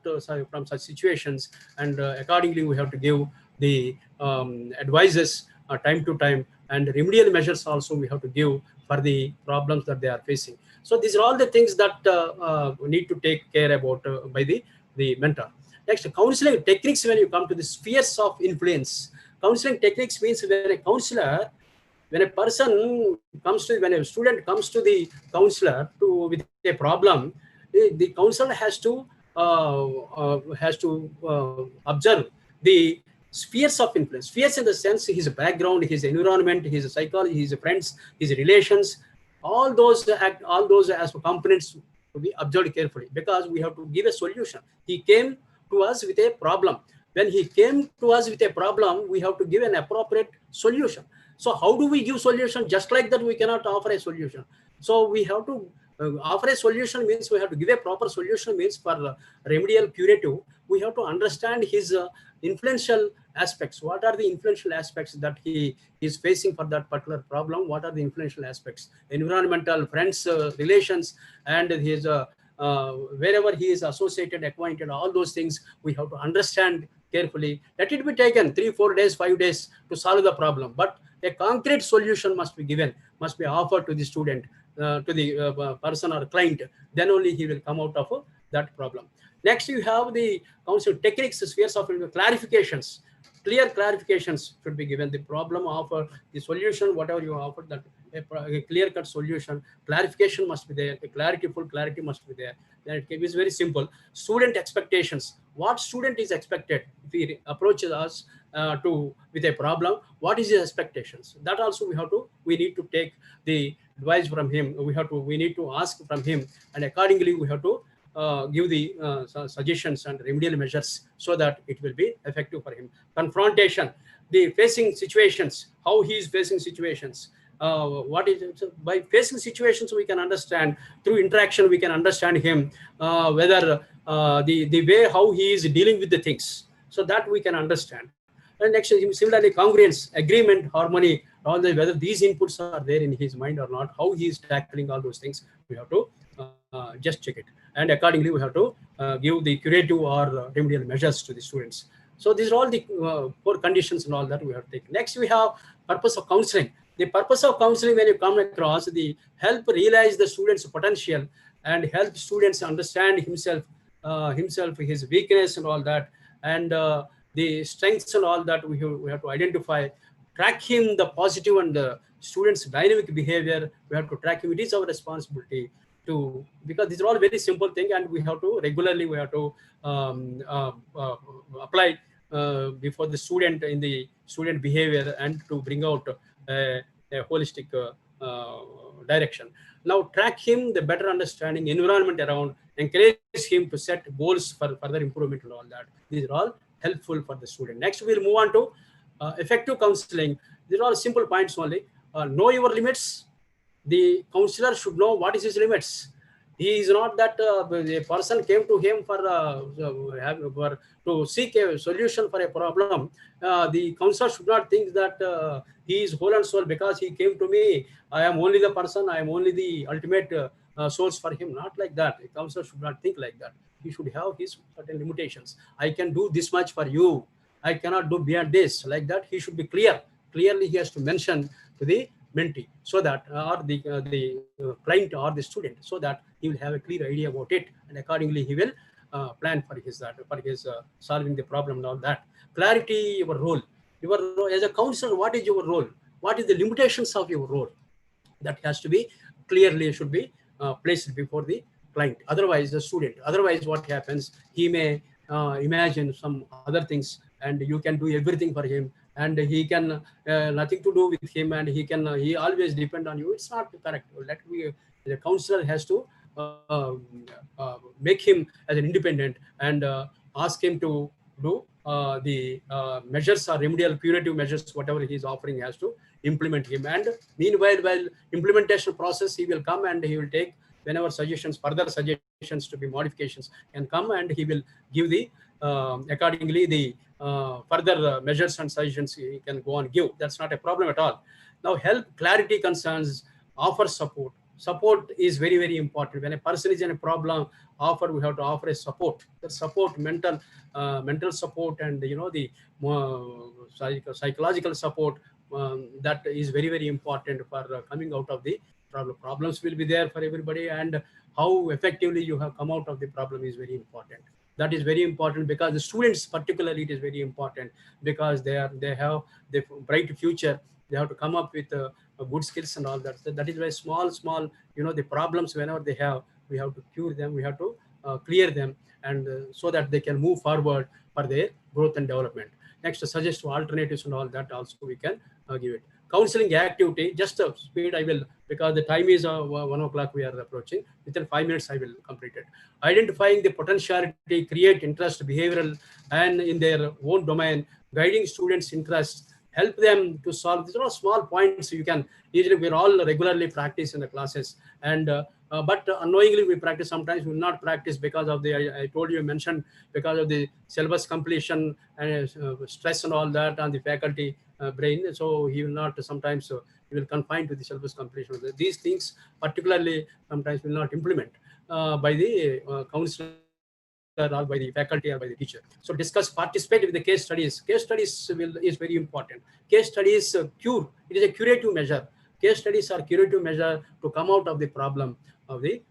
from such situations, and accordingly we have to give the advices time to time, and remedial measures also we have to give for the problems that they are facing. So these are all the things that we need to take care about by the mentor. Next, counseling techniques. When you come to the spheres of influence, counseling techniques means when a counselor, when a student comes to the counselor with a problem, the counselor has to observe the spheres of influence. Spheres in the sense his background, his environment, his psychology, his friends, his relations, all those as components to be observed carefully, because we have to give a solution. He came to us with a problem. When he came to us with a problem, we have to give an appropriate solution. So how do we give solution? Just like that, we cannot offer a solution. So we have to offer a solution, means we have to give a proper solution, means for remedial, curative, we have to understand his influential aspects. What are the influential aspects that he is facing for that particular problem? What are the influential aspects? Environmental, friends, relations, and his wherever he is associated, acquainted, all those things we have to understand carefully. Let it be taken 3, 4 days, 5 days to solve the problem, but a concrete solution must be given, must be offered to the student, to the person or client. Then only he will come out of that problem. Next, you have the counseling techniques, spheres of clarifications. Clear clarifications should be given. The problem offer, the solution, whatever you offer, that a clear-cut solution, clarification must be there. Full clarity must be there. Then it is very simple. Student expectations. What student is expected if he approaches us with a problem? What is his expectations? That also we need to take the advice from him. We need to ask from him, and accordingly we have to give the suggestions and remedial measures so that it will be effective for him. Confrontation, the facing situations, how he is facing situations. What is it? So by facing situations, we can understand, through interaction, we can understand him, whether the way how he is dealing with the things. So that we can understand. And next, similarly, congruence, agreement, harmony, all the, whether these inputs are there in his mind or not, how he is tackling all those things, we have to just check it. And accordingly, we have to give the curative or remedial measures to the students. So these are all the core conditions and all that we have to take. Next, we have purpose of counseling. The purpose of counseling, when you come across, the help realize the student's potential and help students understand himself, his weakness and all that, and the strengths and all that we have to identify, track him, the positive and the student's dynamic behavior. We have to track him. It is our responsibility to, because these are all very simple things, and we have to regularly, we have to apply before the student in the student behavior and to bring out a holistic direction. Now, track him, the better understanding environment around, encourage him to set goals for further improvement and all that. These are all helpful for the student. Next, we'll move on to effective counseling. These are all simple points only. Know your limits. The counselor should know what is his limits. He is not that the person came to him for to seek a solution for a problem. The counselor should not think that he is whole and soul because he came to me. I am only the person. I am only the ultimate source for him. Not like that. The counselor should not think like that. He should have his certain limitations. I can do this much for you. I cannot do beyond this. Like that, he should be clear. Clearly, he has to mention to the mentee, so that or the client or the student, so that he will have a clear idea about it, and accordingly he will plan for his solving the problem and all that. Clarity, your role as a counselor. What is your role? What is the limitations of your role? That has to be clearly should be placed before the client. Otherwise, the student. Otherwise, what happens? He may imagine some other things, and you can do everything for him, and he can nothing to do with him, and he always depend on you. It's not correct. The counselor has to make him as an independent, and ask him to do the measures or remedial curative measures, whatever he is offering, has to implement him. And meanwhile, while implementation process, he will come and he will take whenever further suggestions to be modifications can come, and he will give the accordingly the further measures and suggestions he can go and give. That's not a problem at all. Now, help, clarity concerns, offer support. Support is very, very important. When a person is in a problem, we have to offer a support. The support, mental support, and the psychological support, that is very, very important for coming out of the problem. Problems will be there for everybody, and how effectively you have come out of the problem is very important. That is very important because the students particularly, it is very important because they have the bright future. They have to come up with good skills and all that. So that is why small, the problems whenever they have, we have to cure them. We have to clear them, and so that they can move forward for their growth and development. Next, suggest alternatives and all that also we can give it. Counseling activity, just a speed I will, because the time is 1 o'clock we are approaching. Within 5 minutes I will complete it. Identifying the potentiality, create interest, behavioral, and in their own domain, guiding students' interests, help them to solve. These are all small points you can easily, we're all regularly practice in the classes, and but unknowingly we practice. Sometimes we will not practice because of the, I told you, mentioned, because of the syllabus completion and stress and all that on the faculty brain. So he will not, sometimes he will confine to the syllabus completion. These things particularly sometimes will not implement by the counselor or by the faculty or by the teacher. So discuss, participate with the case studies. Case studies is very important. Case studies cure. It is a curative measure. Case studies are curative measure to come out of the problem of the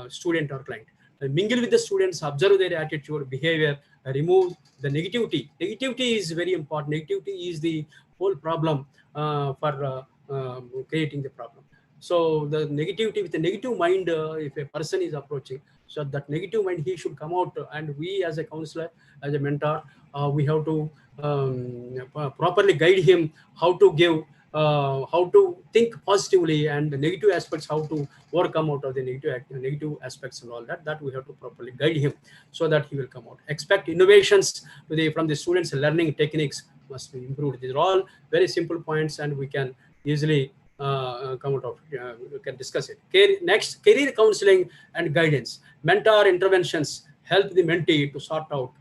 student or client. Mingle with the students, observe their attitude, behavior, remove the negativity. Negativity is very important. Negativity is the whole problem for creating the problem. So the negativity, with the negative mind, if a person is approaching, so that negative mind, he should come out, and we as a counselor, as a mentor, we have to properly guide him how to give, how to think positively, and the negative aspects, how to overcome out of the negative aspects and all that. That we have to properly guide him so that he will come out. Expect innovations from the students. Learning techniques must be improved. These are all very simple points, and we can easily come out of, we can discuss it. Next, career counseling and guidance. Mentor interventions help the mentee to sort out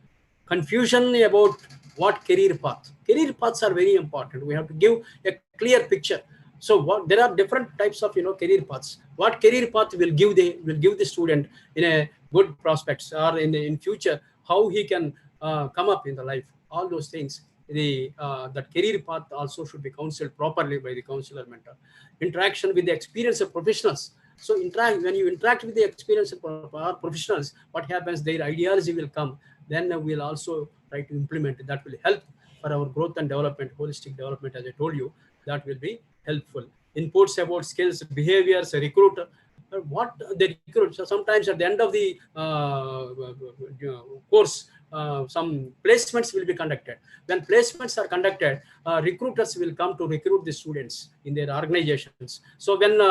confusion about what career path. Career paths are very important. We have to give a clear picture. So there are different types of career paths. What career path will give the student in a good prospects, or in future how he can come up in the life. All those things. That career path also should be counseled properly by the counselor mentor. Interaction with the experienced professionals. So when you interact with the experienced professionals, what happens? Their ideology will come. Then we'll also try to implement it. That will help for our growth and development, holistic development. As I told you, that will be helpful. Inputs about skills, behaviors, recruit. What they recruit. So sometimes at the end of the course, some placements will be conducted. When placements are conducted, recruiters will come to recruit the students in their organizations. So when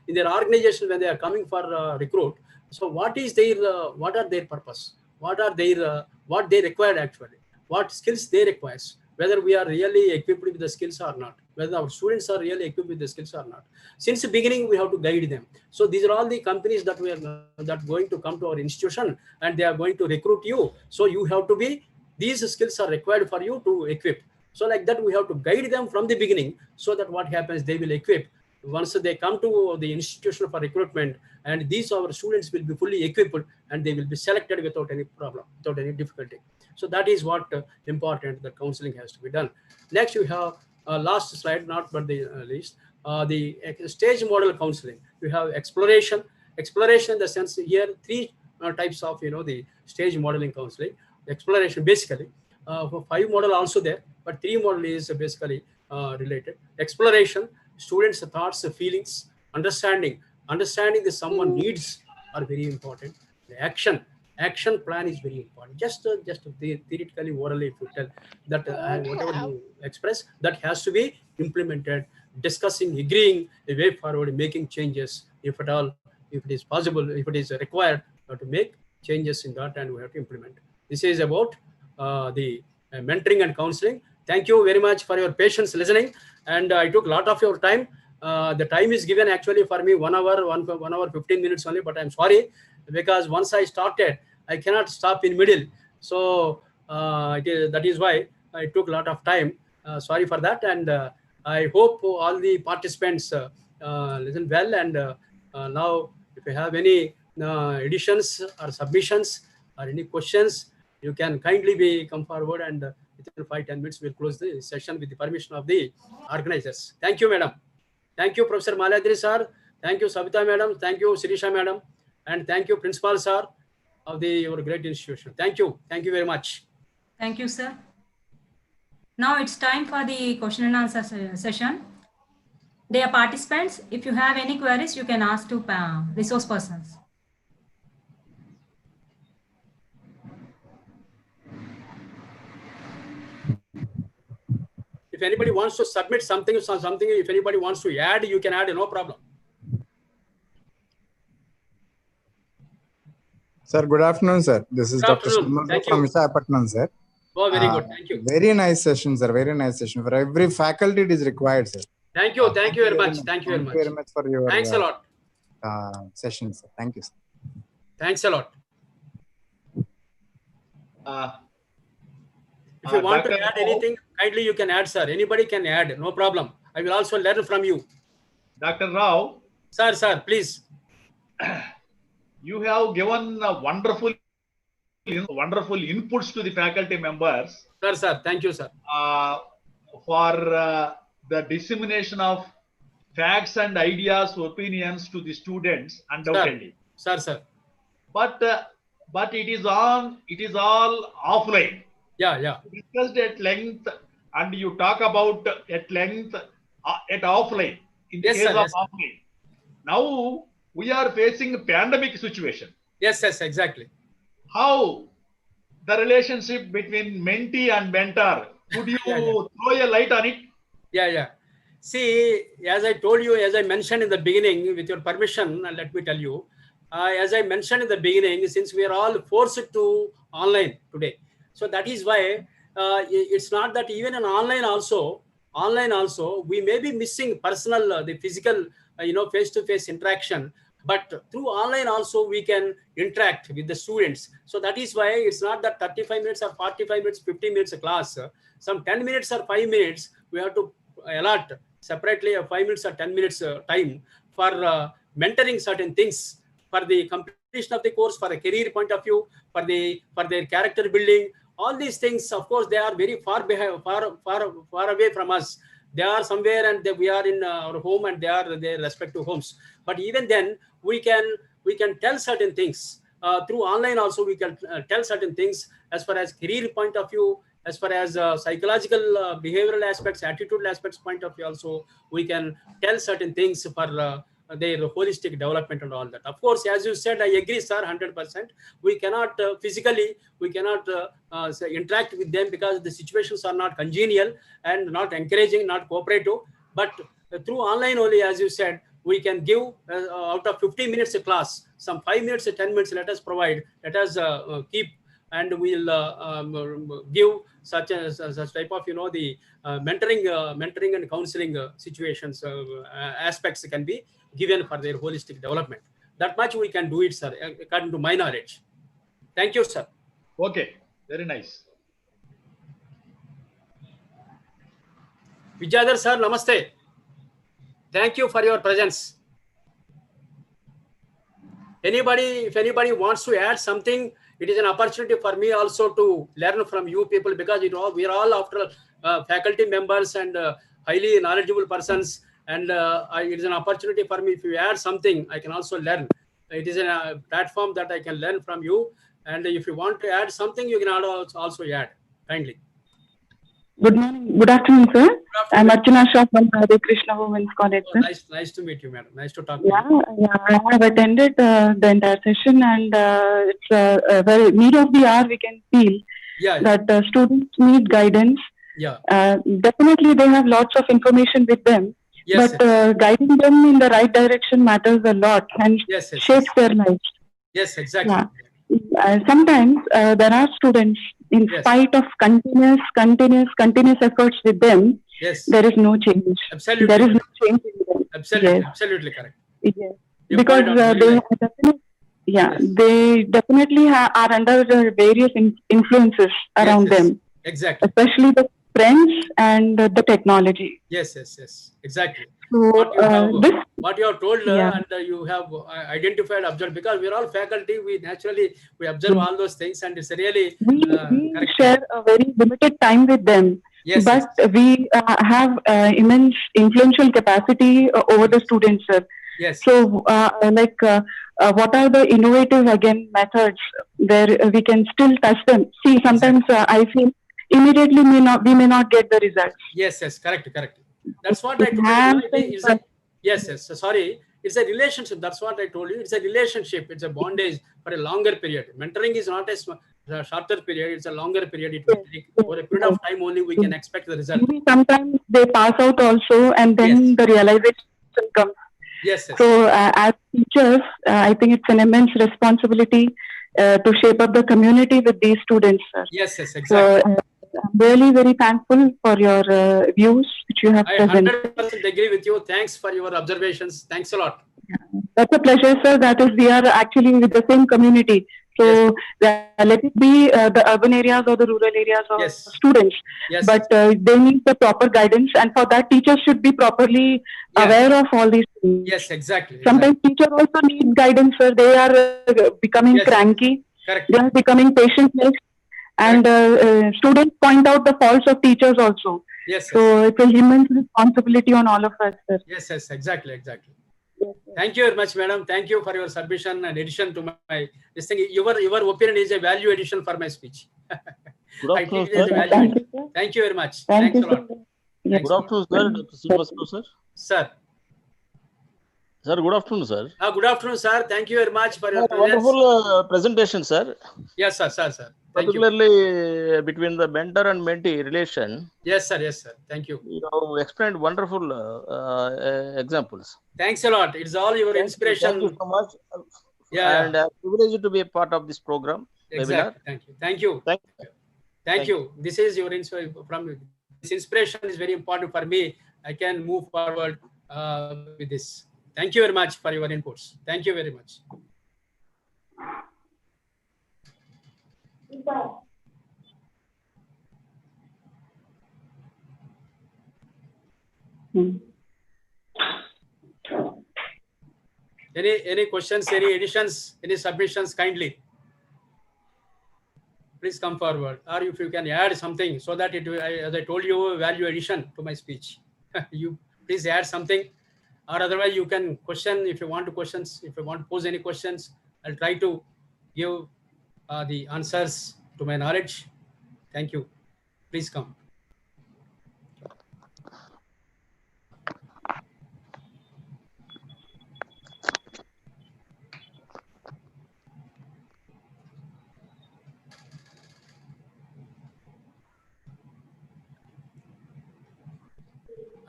in their organization, when they are coming for recruit, so what are their purpose? What are their what they require actually? What skills they require? Whether we are really equipped with the skills or not, whether our students are really equipped with the skills or not. Since the beginning, we have to guide them. So these are all the companies that we are going to come to our institution, and they are going to recruit you. So you have to be, these skills are required for you to equip. So like that, we have to guide them from the beginning, so that what happens, they will equip. Once they come to the institution for recruitment, and these our students will be fully equipped, and they will be selected without any problem, without any difficulty. So that is what important, that counseling has to be done. Next, we have last slide, not but the least, the stage model counseling. We have exploration in the sense here, three types of the stage modeling counseling. Exploration, basically, for 5 model also there, but 3 model is basically related. Exploration, students' thoughts, feelings, understanding that someone needs are very important. The action plan is very important. Just theoretically, orally, if you tell that whatever you express, that has to be implemented. Discussing, agreeing a way forward, making changes if at all, if it is possible, if it is required, to make changes in that, and we have to implement. This is about the mentoring and counseling. Thank you very much for your patience listening, and I took a lot of your time. The time is given actually for me 1 hour 15 minutes only, but I'm sorry, because once I started, I cannot stop in middle. So that is why I took a lot of time. Sorry for that, and I hope all the participants listen well. And now, if you have any additions or submissions or any questions, you can kindly come forward, and within 5-10 minutes we'll close the session with the permission of the organizers. Thank you, madam. Thank you, Professor Malyadri sir. Thank you, Savita madam. Thank you, Sirisha madam. And thank you, Principal sir of your great institution. Thank you. Thank you very much. Thank you, sir. Now it's time for the question and answer session. Dear participants, if you have any queries, you can ask to resource persons. If anybody wants to submit something, if anybody wants to add, you can add, no problem. Sir, good afternoon, sir. This is Dr. Sharma from Visakhapatnam, sir. Oh, very good. Thank you. Very nice session, sir. Very nice session. For every faculty, it is required, sir. Thank you. Thank you very much. Thank you very much for your thanks a lot. Session, sir. Thank you, sir. Thanks a lot. If you want to add anything, kindly you can add, sir. Anybody can add, no problem. I will also learn from you. Dr. Rao. Sir, please. You have given wonderful inputs to the faculty members. Sir, thank you, sir. For the dissemination of facts and ideas, opinions to the students, undoubtedly. Sir. But it is all offline. Yeah. You discussed at length, and you talk about at length at offline. In the case of offline. Now we are facing a pandemic situation. Yes, exactly. How the relationship between mentee and mentor? Could you throw a light on it? Yeah. See, as I told you, as I mentioned in the beginning, with your permission, let me tell you, as I mentioned in the beginning, since we are all forced to online today, so that is why it's not that even in online also, we may be missing personal, the physical, face-to-face interaction. but through online also we can interact with the students. So that is why it's not that 35 minutes or 45 minutes, 50 minutes a class. Some 10 minutes or 5 minutes, we have to allot separately a 5 minutes or 10 minutes time for mentoring certain things, for the completion of the course, for a career point of view, for their character building. All these things, of course, they are very far away from us. They are somewhere, and we are in our home, and they are their respective homes. But even then, we can tell certain things through online. Also, we can tell certain things as far as career point of view, as far as psychological, behavioral aspects, attitudinal aspects point of view. Also, we can tell certain things for their holistic development and all that. Of course, as you said, I agree, sir, 100%. We cannot physically, we cannot interact with them because the situations are not congenial and not encouraging, not cooperative. But through online only, as you said, we can give out of 15 minutes a class, some 5 minutes or 10 minutes, let us provide, let us keep, and we'll give such type of, the mentoring and counseling situations, aspects can be given for their holistic development. That much we can do it, sir, according to my knowledge. Thank you, sir. Okay, very nice. Vijayadhar sir, namaste. Thank you for your presence. If anybody wants to add something, it is an opportunity for me also to learn from you people, because we are all after faculty members and highly knowledgeable persons, and it is an opportunity for me. If you add something, I can also learn. It is a platform that I can learn from you, and if you want to add something, you can also add kindly. Good morning. Good afternoon, sir. I'm Archana Shah from Hare Krishna Women's College. Oh, nice to meet you, madam. Nice to talk to you. Yeah, I have attended the entire session, and it's a very need of the hour. We can feel that students need guidance. Yeah. Definitely, they have lots of information with them, but guiding them in the right direction matters a lot and shapes their lives. Yes, exactly. Yeah. Sometimes there are students, in spite of continuous efforts with them, there is no change. Absolutely. There is no change in them. Absolutely, absolutely correct. Yes. Because they definitely are under various influences around them. Exactly. Especially the friends and the technology. Yes, exactly. So, what you have told and you have identified, observed, because we are all faculty, we naturally observe all those things, and it's really we share a very limited time with them. But we have immense influential capacity over the students, sir. Yes. So, what are the innovative methods where we can still touch them? See, sometimes I feel immediately we may not get the results. Yes, correct. That's what I told you. Sorry. It's a relationship. That's what I told you. It's a relationship. It's a bondage for a longer period. Mentoring is not a shorter period. It's a longer period. It will take for a period of time only we can expect the result. Maybe sometimes they pass out also, and then the realization comes. Yes. So as teachers, I think it's an immense responsibility to shape up the community with these students, sir. Yes, exactly. So, I'm really very thankful for your views which you have presented. I 100% agree with you. Thanks for your observations. Thanks a lot. That's a pleasure, sir. That is, we are actually with the same community. So let it be the urban areas or the rural areas of students. But they need the proper guidance, and for that, teachers should be properly aware of all these things. Yes, exactly. Sometimes teachers also need guidance, sir. They are becoming cranky. Correct. They are becoming patientless. And students point out the faults of teachers also. Yes. So it's a immense responsibility on all of us, sir. Yes, exactly. Thank you very much, madam. Thank you for your submission and addition to my this thing. Your opinion is a value addition for my speech. Good afternoon, sir. Thank you very much. Thanks a lot. Yes. Good afternoon, sir. Dr. Srivastava, sir. Sir, good afternoon, sir. Good afternoon, sir. Thank you very much for your presence. Wonderful presentation, sir. Yes, sir. Particularly between the mentor and mentee relation. Yes, sir. Thank you. You have explained wonderful examples. Thanks a lot. It's all your inspiration. Thank you so much. And privileged to be a part of this program. Exactly. Webinar. Thank you. This is your inspiration. This inspiration is very important for me. I can move forward with this. Thank you very much for your inputs. Thank you very much. Any questions, any additions, any submissions, kindly please come forward, or if you can add something so that it, as I told you, value addition to my speech. You please add something, or otherwise you can question if you want to questions. If you want to pose any questions, I'll try to give the answers to my knowledge. Thank you. Please come.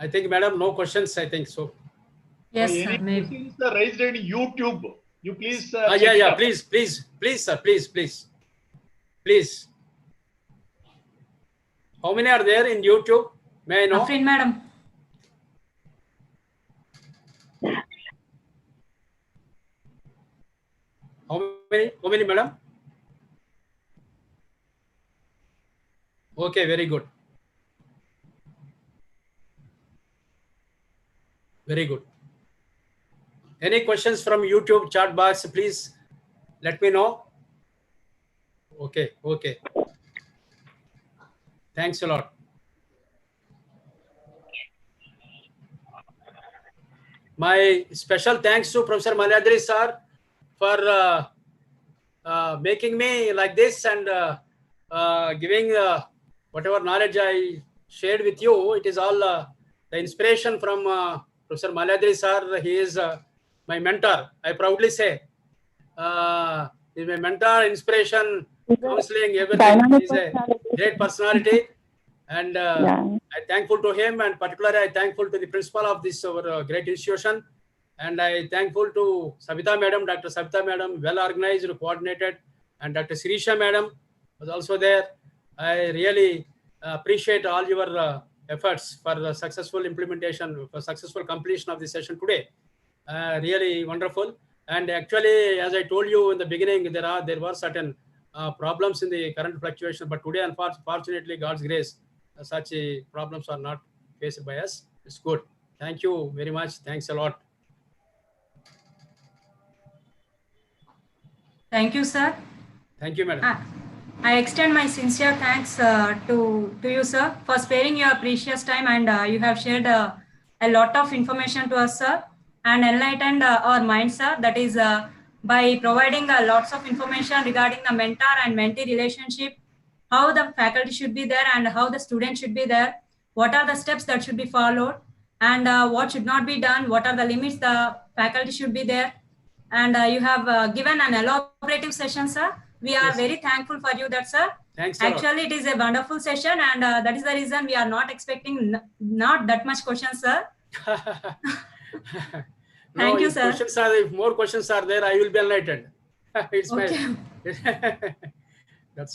I think, madam, no questions. I think so. Yes, any sir. questions are raised in YouTube? You please. Yeah. Please, sir. Please. How many are there in YouTube? May I know? Afrin, madam. How many, madam? Okay, very good. Very good. Any questions from YouTube chat box, please let me know. Okay. Thanks a lot. My special thanks to Professor Malyadri sir for making me like this and giving whatever knowledge I shared with you. It is all the inspiration from Professor Malyadri sir. He is my mentor. I proudly say he is my mentor, inspiration, counseling, everything. He is a great personality, and I'm thankful to him, and particularly I'm thankful to the principal of this our great institution, and I'm thankful to Savita madam, Dr. Savita madam, well organized, coordinated, and Dr. Sirisha madam was also there. I really appreciate all your efforts for the successful implementation, for successful completion of the session today. Really wonderful. And actually, as I told you in the beginning, there were certain problems in the current fluctuation, but today, unfortunately, God's grace, such problems are not faced by us. It's good. Thank you very much. Thanks a lot. Thank you, sir. Thank you, madam. I extend my sincere thanks to you, sir, for sparing your precious time, and you have shared a lot of information to us, sir, and enlightened our minds, sir. That is by providing lots of information regarding the mentor and mentee relationship, how the faculty should be there and how the student should be there, what are the steps that should be followed, and what should not be done, what are the limits the faculty should be there. And you have given an elaborative session, sir. We are very thankful for you, that sir. Thanks. Actually, it is a wonderful session, and that is the reason we are not expecting not that much questions, sir. Thank you, sir. If more questions are there, I will be enlightened. It's okay.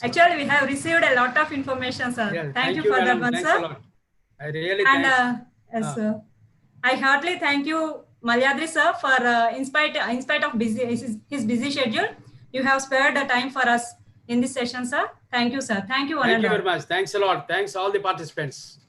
Actually, we have received a lot of information, sir. Yeah, thank you for that one, Thanks sir. a lot. I really yes, sir. I heartily thank you, Malyadri sir, for in spite of his busy schedule, you have spared the time for us in this session, sir. Thank you, sir. Thank you, Thank you very much. Thanks a lot. Thanks all the participants.